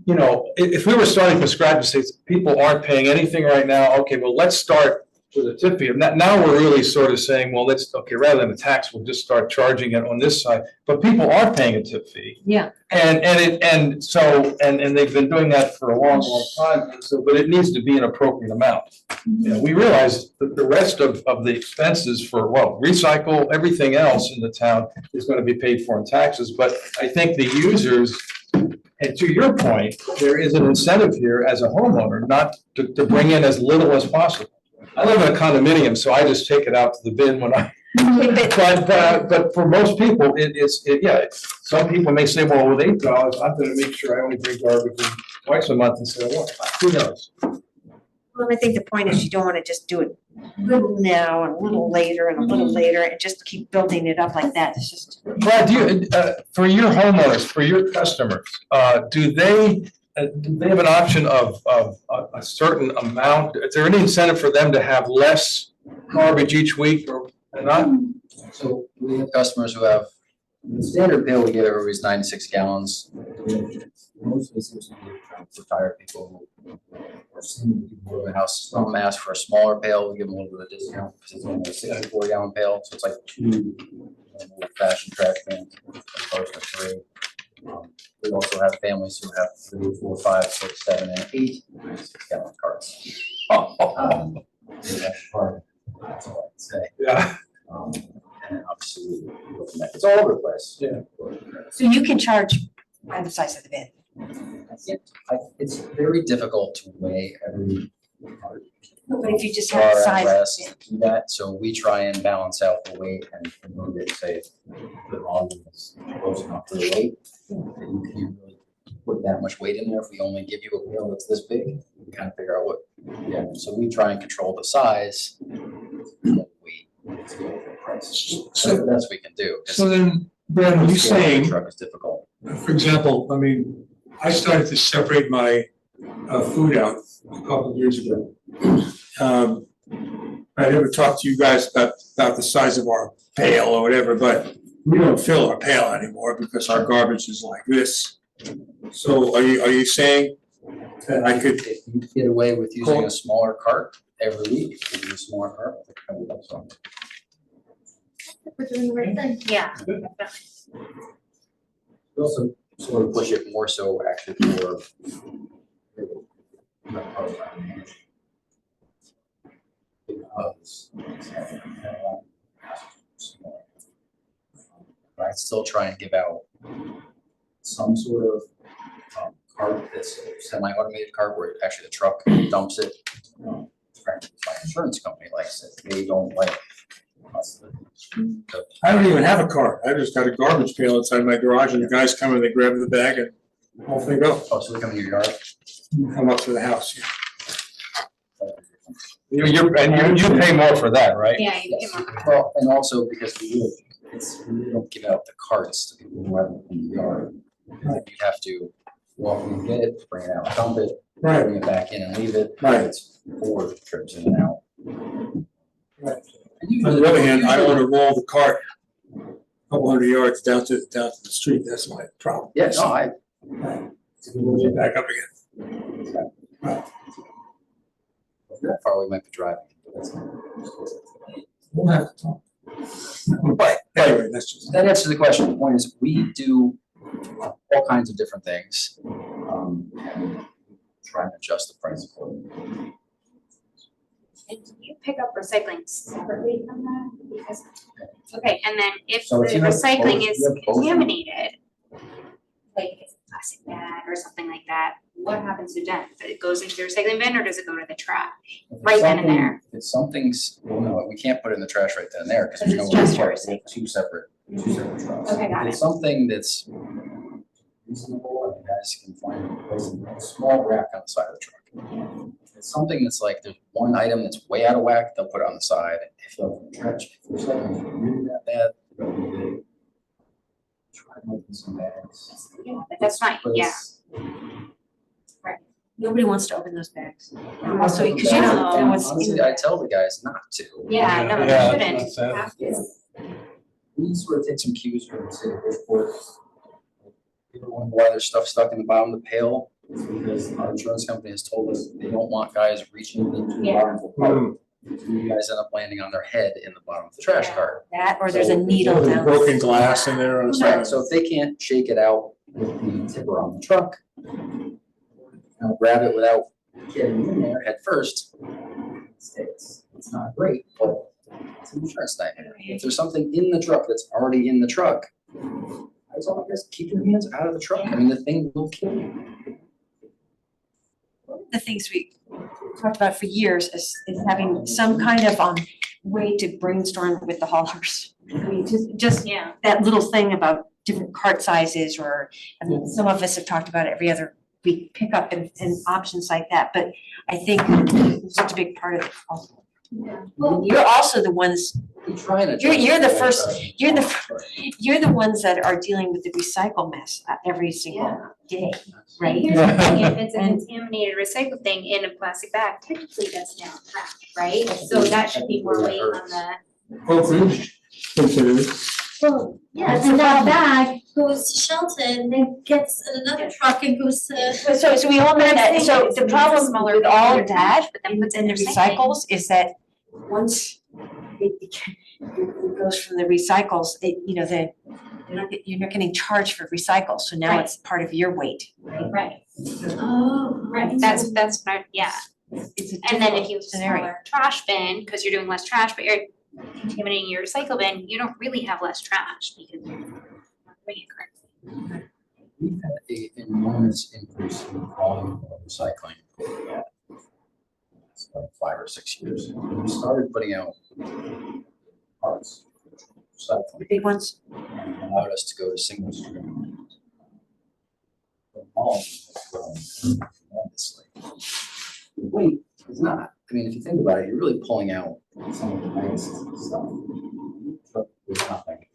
Speaker 1: you know, if we were starting from scratch and say people aren't paying anything right now, okay, well, let's start with a tip fee. Now we're really sort of saying, well, okay, rather than a tax, we'll just start charging it on this side. But people are paying a tip fee.
Speaker 6: Yeah.
Speaker 1: And they've been doing that for a long, long time. And so, but it needs to be an appropriate amount. You know, we realize that the rest of the expenses for, well, recycle, everything else in the town is going to be paid for in taxes. But I think the users, and to your point, there is an incentive here as a homeowner not to bring in as little as possible. I live in a condominium, so I just take it out to the bin when I, but for most people, some people may say, well, with $8, I'm gonna make sure I only bring garbage in twice a month instead of once. Who knows?
Speaker 6: Well, I think the point is you don't wanna just do it a little now and a little later and a little later and just keep building it up like that. It's just.
Speaker 1: Brad, for your homeowners, for your customers, do they have an option of a certain amount? Is there any incentive for them to have less garbage each week or not?
Speaker 4: So we have customers who have, the standard bill we give everybody's 96 gallons. Mostly seems to be retired people who are seeing people in the house. Some of them ask for a smaller pail, we give them a little bit of discount because it's only a 64 gallon pail, so it's like 2 old fashioned trash cans opposed to 3. We also have families who have 3, 4, 5, 6, 7, and 8 96 gallon carts. That's all I can say.
Speaker 1: Yeah.
Speaker 4: And obviously, it's all over the place.
Speaker 1: Yeah.
Speaker 6: So you can charge by the size of the bin.
Speaker 4: It's very difficult to weigh every part.
Speaker 6: But if you just have the size of the bin.
Speaker 4: Do that, so we try and balance out the weight and remove it, say, the volume is close enough to the weight. And you can really put that much weight in there. If we only give you a wheel that's this big, we kind of figure out what, so we try and control the size. The weight, the price. So the best we can do.
Speaker 7: So then, Brad, are you saying,
Speaker 4: Truck is difficult.
Speaker 7: for example, I mean, I started to separate my food out a couple of years ago. I never talked to you guys about the size of our pail or whatever, but we don't fill our pail anymore because our garbage is like this. So are you saying that I could,
Speaker 4: If you get away with using a smaller cart every week, if you use a smaller cart, I would help some.
Speaker 5: We're doing the right thing.
Speaker 2: Yeah.
Speaker 4: We also sort of push it more so actually for. Because. I still try and give out some sort of cart that's a semi-automated cart where actually the truck dumps it. Frankly, my insurance company likes it, they don't like us.
Speaker 7: I don't even have a cart. I just got a garbage pail inside my garage and the guys come and they grab the bag and off they go.
Speaker 4: Oh, so they come in your yard?
Speaker 7: Come up to the house.
Speaker 1: You pay more for that, right?
Speaker 2: Yeah, you get more.
Speaker 4: Well, and also because we don't give out the carts to people who have them in the yard. You have to walk and get it, bring it out, dump it,
Speaker 7: Right.
Speaker 4: bring it back in and leave it.
Speaker 7: Right.
Speaker 4: It's 4 trips in and out.
Speaker 7: Right. On the other hand, I don't want to roll the cart a couple hundred yards down to the street. That's my problem.
Speaker 4: Yeah, no,
Speaker 7: Roll it back up again.
Speaker 4: that far we might be driving.
Speaker 7: We'll have to talk. But anyway, that's just.
Speaker 4: That answers the question. The point is, we do all kinds of different things. And try and adjust the price accordingly.
Speaker 2: And do you pick up recycling separately from that? Because, okay, and then if the
Speaker 4: So if you have
Speaker 2: recycling
Speaker 4: both-
Speaker 2: is
Speaker 4: you have both.
Speaker 2: contaminated, like it's a plastic bag or something like that, what happens to them? It goes into the recycling bin or does it go to the trash?
Speaker 4: If it's
Speaker 2: Right then and
Speaker 4: something-
Speaker 2: there.
Speaker 4: If something's, well, no, we can't put it in the trash right then and there, because there's no.
Speaker 2: It's just
Speaker 4: way to
Speaker 2: yours.
Speaker 4: put it. Two separate trucks.
Speaker 2: Okay, got
Speaker 4: If
Speaker 2: it.
Speaker 4: it's something that's reasonable, and you guys can find a place, a small rack on the side of the truck. If it's something that's like, there's one item that's way out of whack, they'll put it on the side. If the trash, if there's something that's really that bad, they'll leave it. Try and open some bags.
Speaker 2: Yeah, but that's fine,
Speaker 4: But
Speaker 2: yeah.
Speaker 4: it's-
Speaker 6: Nobody wants to open those bags.
Speaker 4: Also,
Speaker 6: Also, because you don't know what's in
Speaker 4: honestly,
Speaker 6: there.
Speaker 4: I tell the guys not to.
Speaker 2: Yeah, no,
Speaker 1: Yeah,
Speaker 2: you shouldn't.
Speaker 1: that's
Speaker 2: You
Speaker 1: it.
Speaker 2: have to.
Speaker 4: We sort of take some cues from the city of Bridgeport. People wonder why there's stuff stuck in the bottom of the pail. It's because our insurance company has told us they don't want guys reaching into the
Speaker 2: Yeah.
Speaker 4: bottom of the pipe you guys end up landing on their head in the bottom of the trash cart.
Speaker 6: That, or there's a needle down.
Speaker 7: Broken glass in there or something.
Speaker 4: Right, so if they can't shake it out with the tipper on the truck, grab it without getting in there head first, it's not great, but it's an insurance nightmare. If there's something in the truck that's already in the truck, I just want you guys to keep your hands out of the truck. I mean, the thing will kill you.
Speaker 6: One of the things we talked about for years is having some kind of way to brainstorm with the haulers. I mean, just
Speaker 2: Yeah.
Speaker 6: that little thing about different cart sizes, or, I mean, some of us have talked about it every other week, pickup and options like that, but I think it's such a big part of it also. Well, you're also the ones,
Speaker 4: I'm trying to.
Speaker 6: You're the first- you're the ones that are dealing with the recycle mess every single day,
Speaker 2: And
Speaker 6: right?
Speaker 2: here's the thing, if it's a
Speaker 6: And-
Speaker 2: contaminated recycled thing in a plastic bag, technically that's now trash, right? So that should be more weight on the.
Speaker 7: Oak Ridge considered.
Speaker 5: Well, yeah, and that bag goes to Shelton, then gets in another truck and goes to.
Speaker 6: So we all know that, so the problem
Speaker 2: Smaller
Speaker 6: with all
Speaker 2: bag,
Speaker 6: of that
Speaker 2: but then
Speaker 6: and
Speaker 2: puts it in
Speaker 6: the
Speaker 2: recycling.
Speaker 6: recycles is that once it goes from the recycles, you're not getting charged for recycles, so now
Speaker 2: Right.
Speaker 6: it's part of your weight.
Speaker 2: Right,
Speaker 5: Oh,
Speaker 2: right, that's what yeah.
Speaker 6: It's a
Speaker 2: And then if
Speaker 6: difficult
Speaker 2: you have a
Speaker 6: scenario.
Speaker 2: smaller trash bin, cause you're doing less trash, but you're contaminating your recycle bin, you don't really have less trash because you're not doing it correctly.
Speaker 4: We've had an enormous increase in volume of recycling. It's about 5 or 6 years. We started putting out parts,
Speaker 6: The
Speaker 4: recycling,
Speaker 6: big ones,
Speaker 4: and allowed us to go to single stream. The volume has grown tremendously. The weight is not. I mean, if you think about it, you're really pulling out some of the nice stuff. Truck is nothing.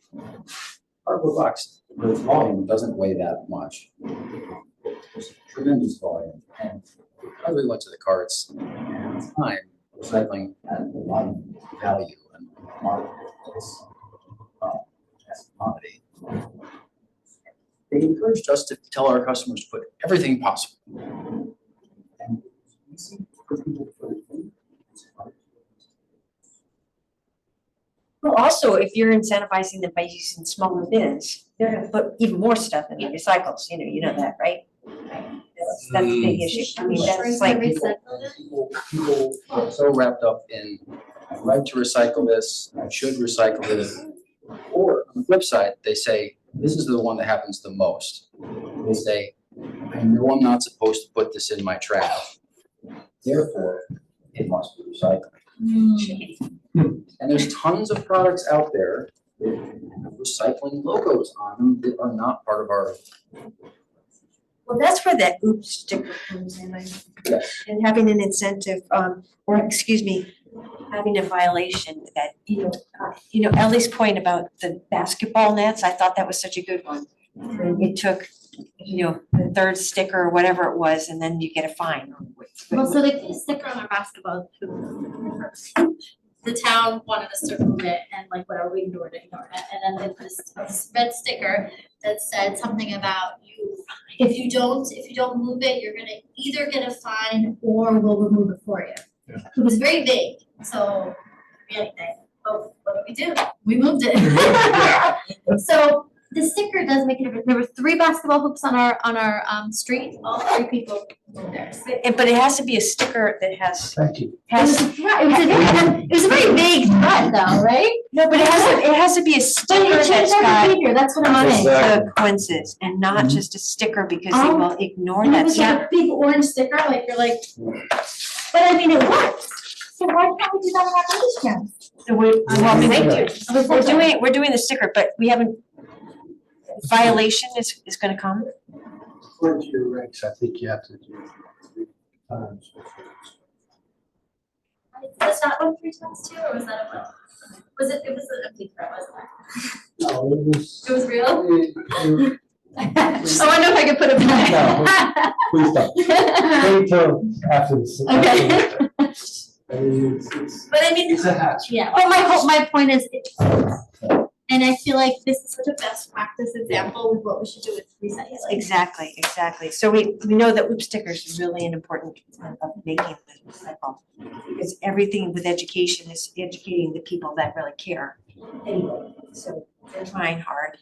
Speaker 4: Cardboard box, the volume doesn't weigh that much. There's tremendous volume, and because we went to the carts, and at the time, recycling had a lot of value and marketplace as a commodity. They encouraged us to tell our customers to put everything possible. And we see people put everything.
Speaker 6: well, also, if you're incentivizing them by using smaller bins, they're gonna put even more stuff in the recycles, you know that, right? That's the big issue, I mean, that's like,
Speaker 4: People get so wrapped up in, I'd like to recycle this, I should recycle this. Or on the flip side, they say, this is the one that happens the most. They say, I know I'm not supposed to put this in my trash, therefore, it must be recycled. And there's tons of products out there that have recycling logos on them that are not part of our.
Speaker 6: well, that's where that oops sticker comes in,
Speaker 4: Yes.
Speaker 6: and having an incentive, or excuse me, having a violation that, Ellie's point about the basketball nets, I thought that was such a good one. And it took, the third sticker or whatever it was, and then you get a fine.
Speaker 5: Well, so they put a sticker on our basketball hoop. The town wanted us to remove it and like whatever, we ignored it. And then they put a red sticker that said something about if you don't move it, you're gonna either get a fine or we'll remove it for you. It was very vague, so really, what did we do? We moved it. So the sticker does make a difference. There were 3 basketball hoops on our street, all 3 people moved theirs.
Speaker 6: But it has to be a sticker that
Speaker 3: Thank you.
Speaker 5: It was a very vague threat though, right?
Speaker 6: No, but it has to be a
Speaker 5: But
Speaker 6: sticker
Speaker 5: you
Speaker 6: that's
Speaker 5: changed our
Speaker 6: got
Speaker 5: behavior, that's what I'm saying.
Speaker 6: consequences, and not just a sticker because they will ignore
Speaker 5: And it
Speaker 6: that
Speaker 5: was
Speaker 6: sticker.
Speaker 5: like a big orange sticker, like you're like, but I mean, it works. So why can't we do that in our police cams?
Speaker 6: So we're doing the sticker, but we haven't, violation is gonna come.
Speaker 3: According to your regs, I think you have to do it 3 times.
Speaker 5: Was that one 3 times too, or was that a one? It was an empty threat, wasn't it?
Speaker 3: No, it was.
Speaker 5: It was real?
Speaker 3: it-
Speaker 5: I wonder if I could put it back.
Speaker 3: Please don't. Wait till after this.
Speaker 5: Okay.
Speaker 3: I mean, it's
Speaker 5: But I mean,
Speaker 3: a hatch.
Speaker 5: yeah, but my point is, and And I feel like this is such a best practice example with what we should do with recycling.
Speaker 6: Exactly, exactly. So we know that loop stickers is really an important part of making the cycle. Because everything with education is educating the people that really care. Anyway, so they're trying hard.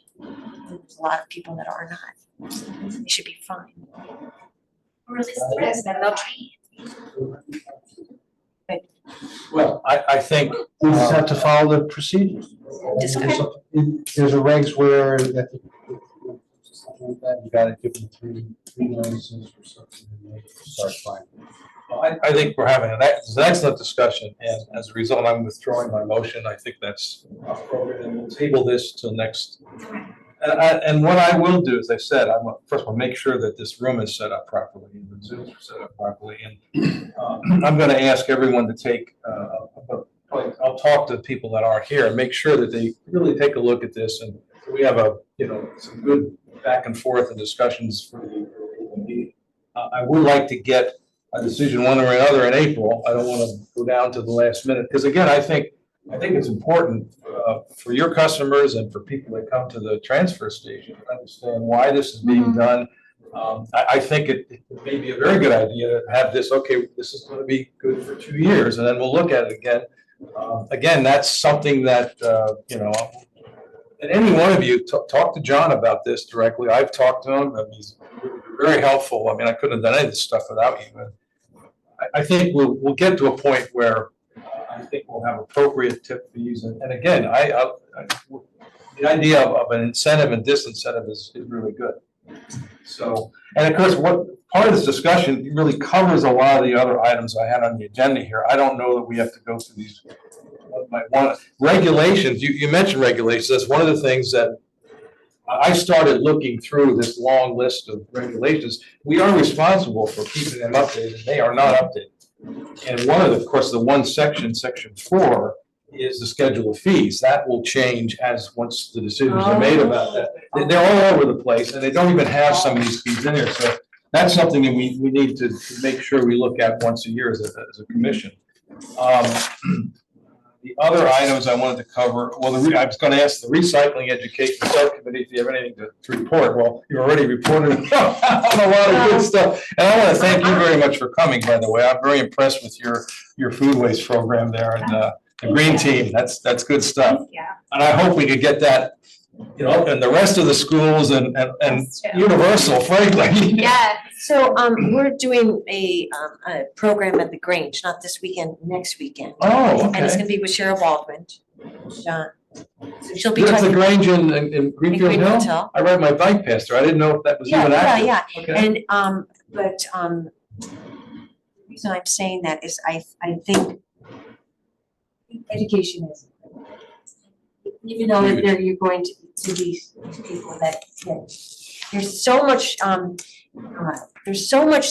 Speaker 6: There's a lot of people that are not. They should be fine.
Speaker 5: Or at least the
Speaker 2: Yes,
Speaker 5: rest
Speaker 2: then
Speaker 5: of
Speaker 2: they'll
Speaker 5: them.
Speaker 2: train.
Speaker 1: Well, I think,
Speaker 3: We just have to follow the procedures.
Speaker 6: Discussion.
Speaker 3: There's a regs where, I think, something like that, you gotta give them three notices or something, and they start finding.
Speaker 1: I think we're having an excellent discussion, and as a result, I'm withdrawing my motion. I think that's appropriate, and we'll table this till next. And what I will do, as I said, I want, first of all, make sure that this room is set up properly, and the Zooms are set up properly, and I'm gonna ask everyone to take, I'll talk to people that are here and make sure that they really take a look at this, and we have some good back and forth and discussions for the meeting. I would like to get a decision one way or another in April. I don't want to go down to the last minute, because again, I think it's important for your customers and for people that come to the transfer station to understand why this is being done. I think it may be a very good idea to have this, okay, this is going to be good for 2 years, and then we'll look at it again. Again, that's something that, and any one of you, talk to John about this directly. I've talked to him, and he's very helpful. I mean, I couldn't have done any of this stuff without you, but I think we'll get to a point where I think we'll have appropriate tip fees, and again, the idea of an incentive and disincentive is really good. So, and of course, what part of this discussion really covers a lot of the other items I had on the agenda here. I don't know that we have to go through these one by one. Regulations, you mentioned regulations. That's one of the things that I started looking through this long list of regulations. We are responsible for keeping them updated. They are not updated. And one of course, the one section, section 4, is the schedule of fees. That will change once the decisions are made about that. They're all over the place, and they don't even have some of these fees in there. So that's something that we need to make sure we look at once a year as a commission. The other items I wanted to cover, well, I was going to ask the recycling education subcommittee if you have anything to report. Well, you already reported on a lot of good stuff. And I want to thank you very much for coming, by the way. I'm very impressed with your food waste program there, and the green team. That's good stuff.
Speaker 2: Yeah.
Speaker 1: And I hope we could get that, in the rest of the schools and
Speaker 2: Us too.
Speaker 1: universal, frankly.
Speaker 2: Yeah.
Speaker 6: So we're doing a program at the Grange, not this weekend, next weekend.
Speaker 1: Oh,
Speaker 6: And it's
Speaker 1: okay.
Speaker 6: gonna be with Cheryl Baldwin. So she'll be
Speaker 1: That's the
Speaker 6: talking.
Speaker 1: Grange in Greenfield
Speaker 6: Greenfield
Speaker 1: Hill?
Speaker 6: Hill.
Speaker 1: I ride my bike past there. I didn't know if that was
Speaker 6: Yeah,
Speaker 1: even active.
Speaker 6: yeah.
Speaker 1: Okay.
Speaker 6: And the reason I'm saying that is I think education is, even though that you're going to these people that there's so much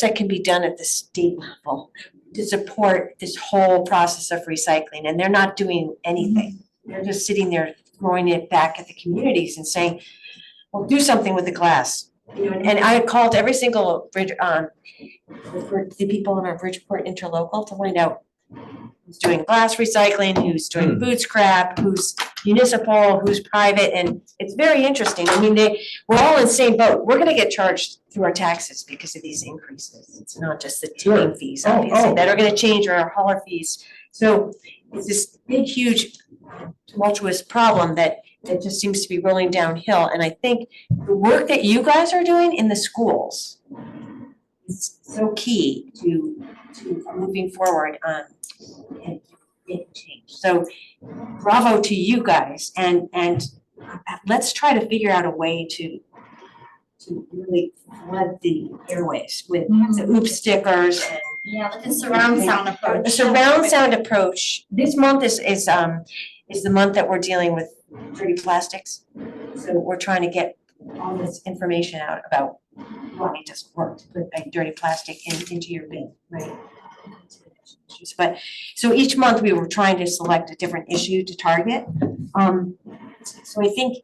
Speaker 6: that can be done at the state level to support this whole process of recycling, and they're not doing anything. They're just sitting there throwing it back at the communities and saying, well, do something with the glass. And I had called every single the people in our Bridgeport interlocal to find out who's doing glass recycling, who's doing food scrap, who's municipal, who's private, and it's very interesting. I mean, we're all in the same boat. We're gonna get charged through our taxes because of these increases. It's not just the tipping fees, obviously, that are gonna change, or our hauler fees. So it's this big, huge tumultuous problem that just seems to be rolling downhill. And I think the work that you guys are doing in the schools is so key to moving forward and change. So bravo to you guys, and let's try to figure out a way to really flood the airways with the OOP stickers and
Speaker 5: Yeah, like a surround sound approach.
Speaker 6: a surround sound approach. This month is the month that we're dealing with dirty plastics. So we're trying to get all this information out about why it doesn't work to put a dirty plastic into your bin, right? But so each month we were trying to select a different issue to target. So I think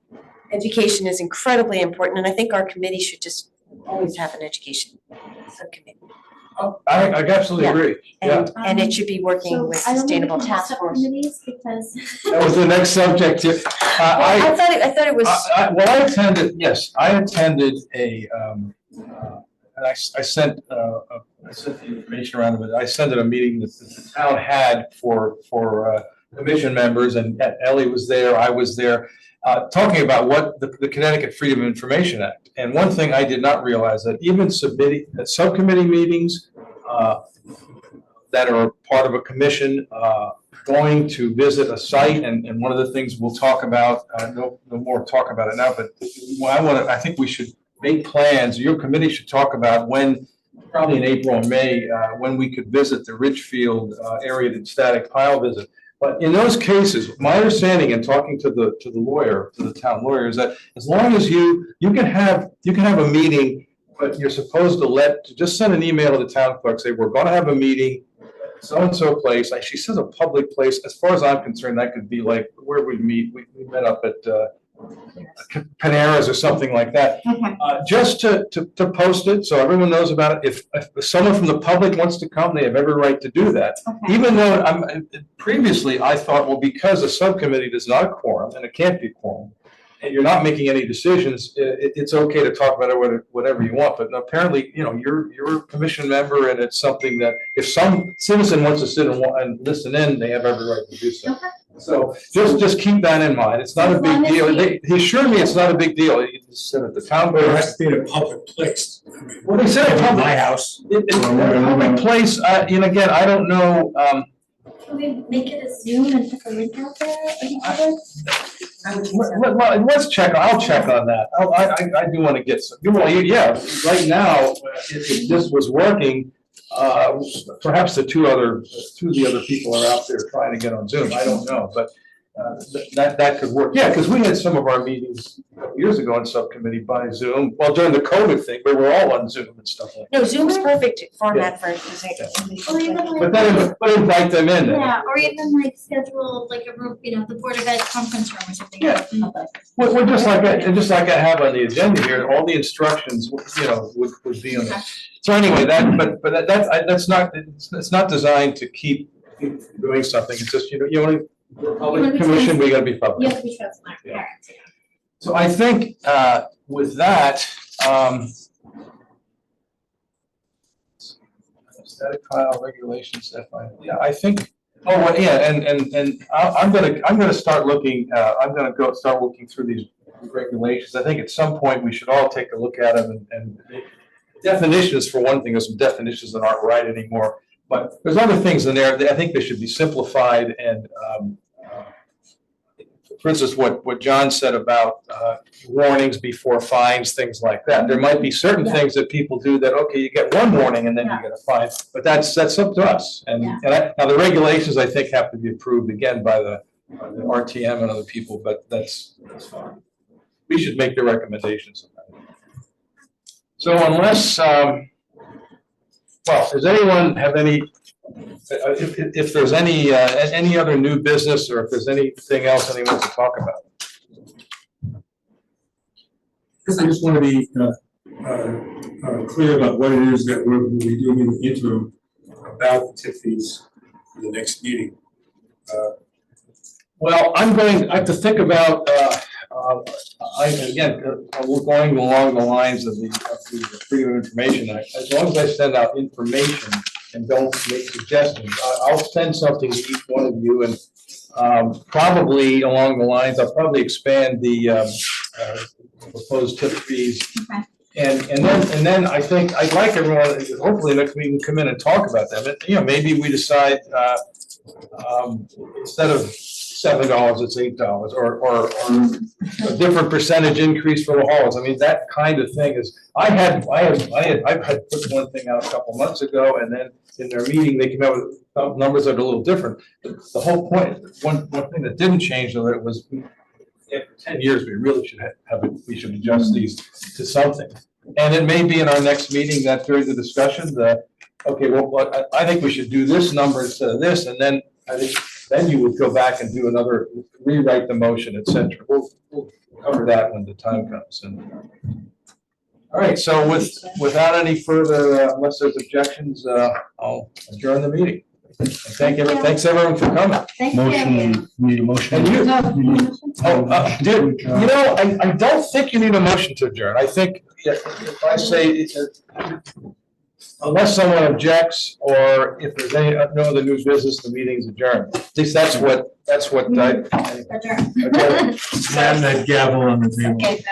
Speaker 6: education is incredibly important, and I think our committee should just always have an education subcommittee.
Speaker 1: I absolutely
Speaker 6: Yeah.
Speaker 1: agree. Yeah,
Speaker 6: And it should be working with Sustainable Task Force.
Speaker 5: Because.
Speaker 1: that was the next subject.
Speaker 6: Well, I thought it was,
Speaker 1: Well, I attended, yes, I attended and I sent the information around, but I sent it a meeting that the town had for commission members, and Ellie was there, I was there, talking about what the Connecticut Freedom of Information Act. And one thing I did not realize, that even subcommittee meetings that are part of a commission, going to visit a site, and one of the things we'll talk about, no more talk about it now, but I think we should make plans, your committee should talk about when, probably in April or May, when we could visit the Ridgefield area, the static pile visit. But in those cases, my understanding in talking to the lawyer, to the town lawyer, is that as long as you can have a meeting, but you're supposed to just send an email to the town clerk, say, we're gonna have a meeting, so-and-so place, like she says a public place, as far as I'm concerned, that could be like where we meet, we met up at Panera's or something like that. Just to post it, so everyone knows about it. If someone from the public wants to come, they have every right to do that. Even though previously I thought, well, because a subcommittee is not a quorum, and it can't be a quorum, and you're not making any decisions, it's okay to talk about it whatever you want. But apparently, you're a commission member, and it's something that if some citizen wants to sit and listen in, they have every right to do so. So just keep that in mind. It's not a big deal. He assured me it's not a big deal. He just said at the town.
Speaker 7: But it has to be in a public place. I mean,
Speaker 1: Well, they said a public.
Speaker 7: My house.
Speaker 1: It's a public place, and again, I don't know,
Speaker 5: Can we make it a Zoom and put the link out there?
Speaker 6: I would think so.
Speaker 1: let's check, I'll check on that. I do want to get some, yeah, right now, if this was working, perhaps two of the other people are out there trying to get on Zoom, I don't know, but that could work. Yeah, because we had some of our meetings a couple years ago on subcommittee by Zoom, well, during the COVID thing, we were all on Zoom and stuff like that.
Speaker 6: No, Zoom's perfect format for.
Speaker 1: But then invite them in.
Speaker 5: Yeah, or even like schedule like a room, the Board of Ed conference room or something.
Speaker 1: Yeah. We're just like I have on the agenda here, all the instructions, would be on it. So anyway, that's not, it's not designed to keep doing something, it's just, you want to, public commission, we gotta be public.
Speaker 5: You have to be transparent.
Speaker 1: Yeah. So I think, with that, static pile regulations, yeah, I think, and I'm gonna start looking, start looking through these regulations. I think at some point we should all take a look at them and definitions, for one thing, there's some definitions that aren't right anymore, but there's other things in there that I think they should be simplified and, for instance, what John said about warnings before fines, things like that. There might be certain things that people do that, okay, you get one warning and then you get a fine, but that's up to us. And now the regulations, I think, have to be approved again by the RTM and other people, but that's fine. We should make the recommendations. So unless, does anyone have any, if there's any other new business, or if there's anything else anyone wants to talk about?
Speaker 7: I just want to be clear about what it is that we're going to be doing in the interim about the tip fees for the next meeting.
Speaker 1: Well, I have to think about, we're going along the lines of the Freedom of Information Act. As long as I send out information and don't make suggestions, I'll send something to each one of you, and probably along the lines, I'll probably expand the proposed tip fees.
Speaker 5: Okay.
Speaker 1: And then I think I'd like everyone, hopefully next week we can come in and talk about them. And, maybe we decide instead of $7, it's $8, or a different percentage increase for the hauls. I mean, that kind of thing is, I've had put one thing out a couple months ago, and then in their meeting, they came out with numbers that are a little different. The whole point, one thing that didn't change, though, it was after 10 years, we really should we should adjust these to something. And it may be in our next meeting that during the discussion, I think we should do this number instead of this, and then I think then you would go back and do another, rewrite the motion, et cetera. We'll cover that when the time comes. And All right, so without any further, unless there's objections, I'll adjourn the meeting. And thanks everyone for coming.
Speaker 5: Thank you.
Speaker 3: Motion, need a motion.
Speaker 1: And you,
Speaker 5: No,
Speaker 1: dude, you know, I don't think you need a motion to adjourn. I think if I say, unless someone objects, or if there's any, no other news business, the meeting's adjourned. At least that's what I.
Speaker 5: adjourn.
Speaker 1: Okay.
Speaker 7: Slam that gavel on the table.
Speaker 2: Okay,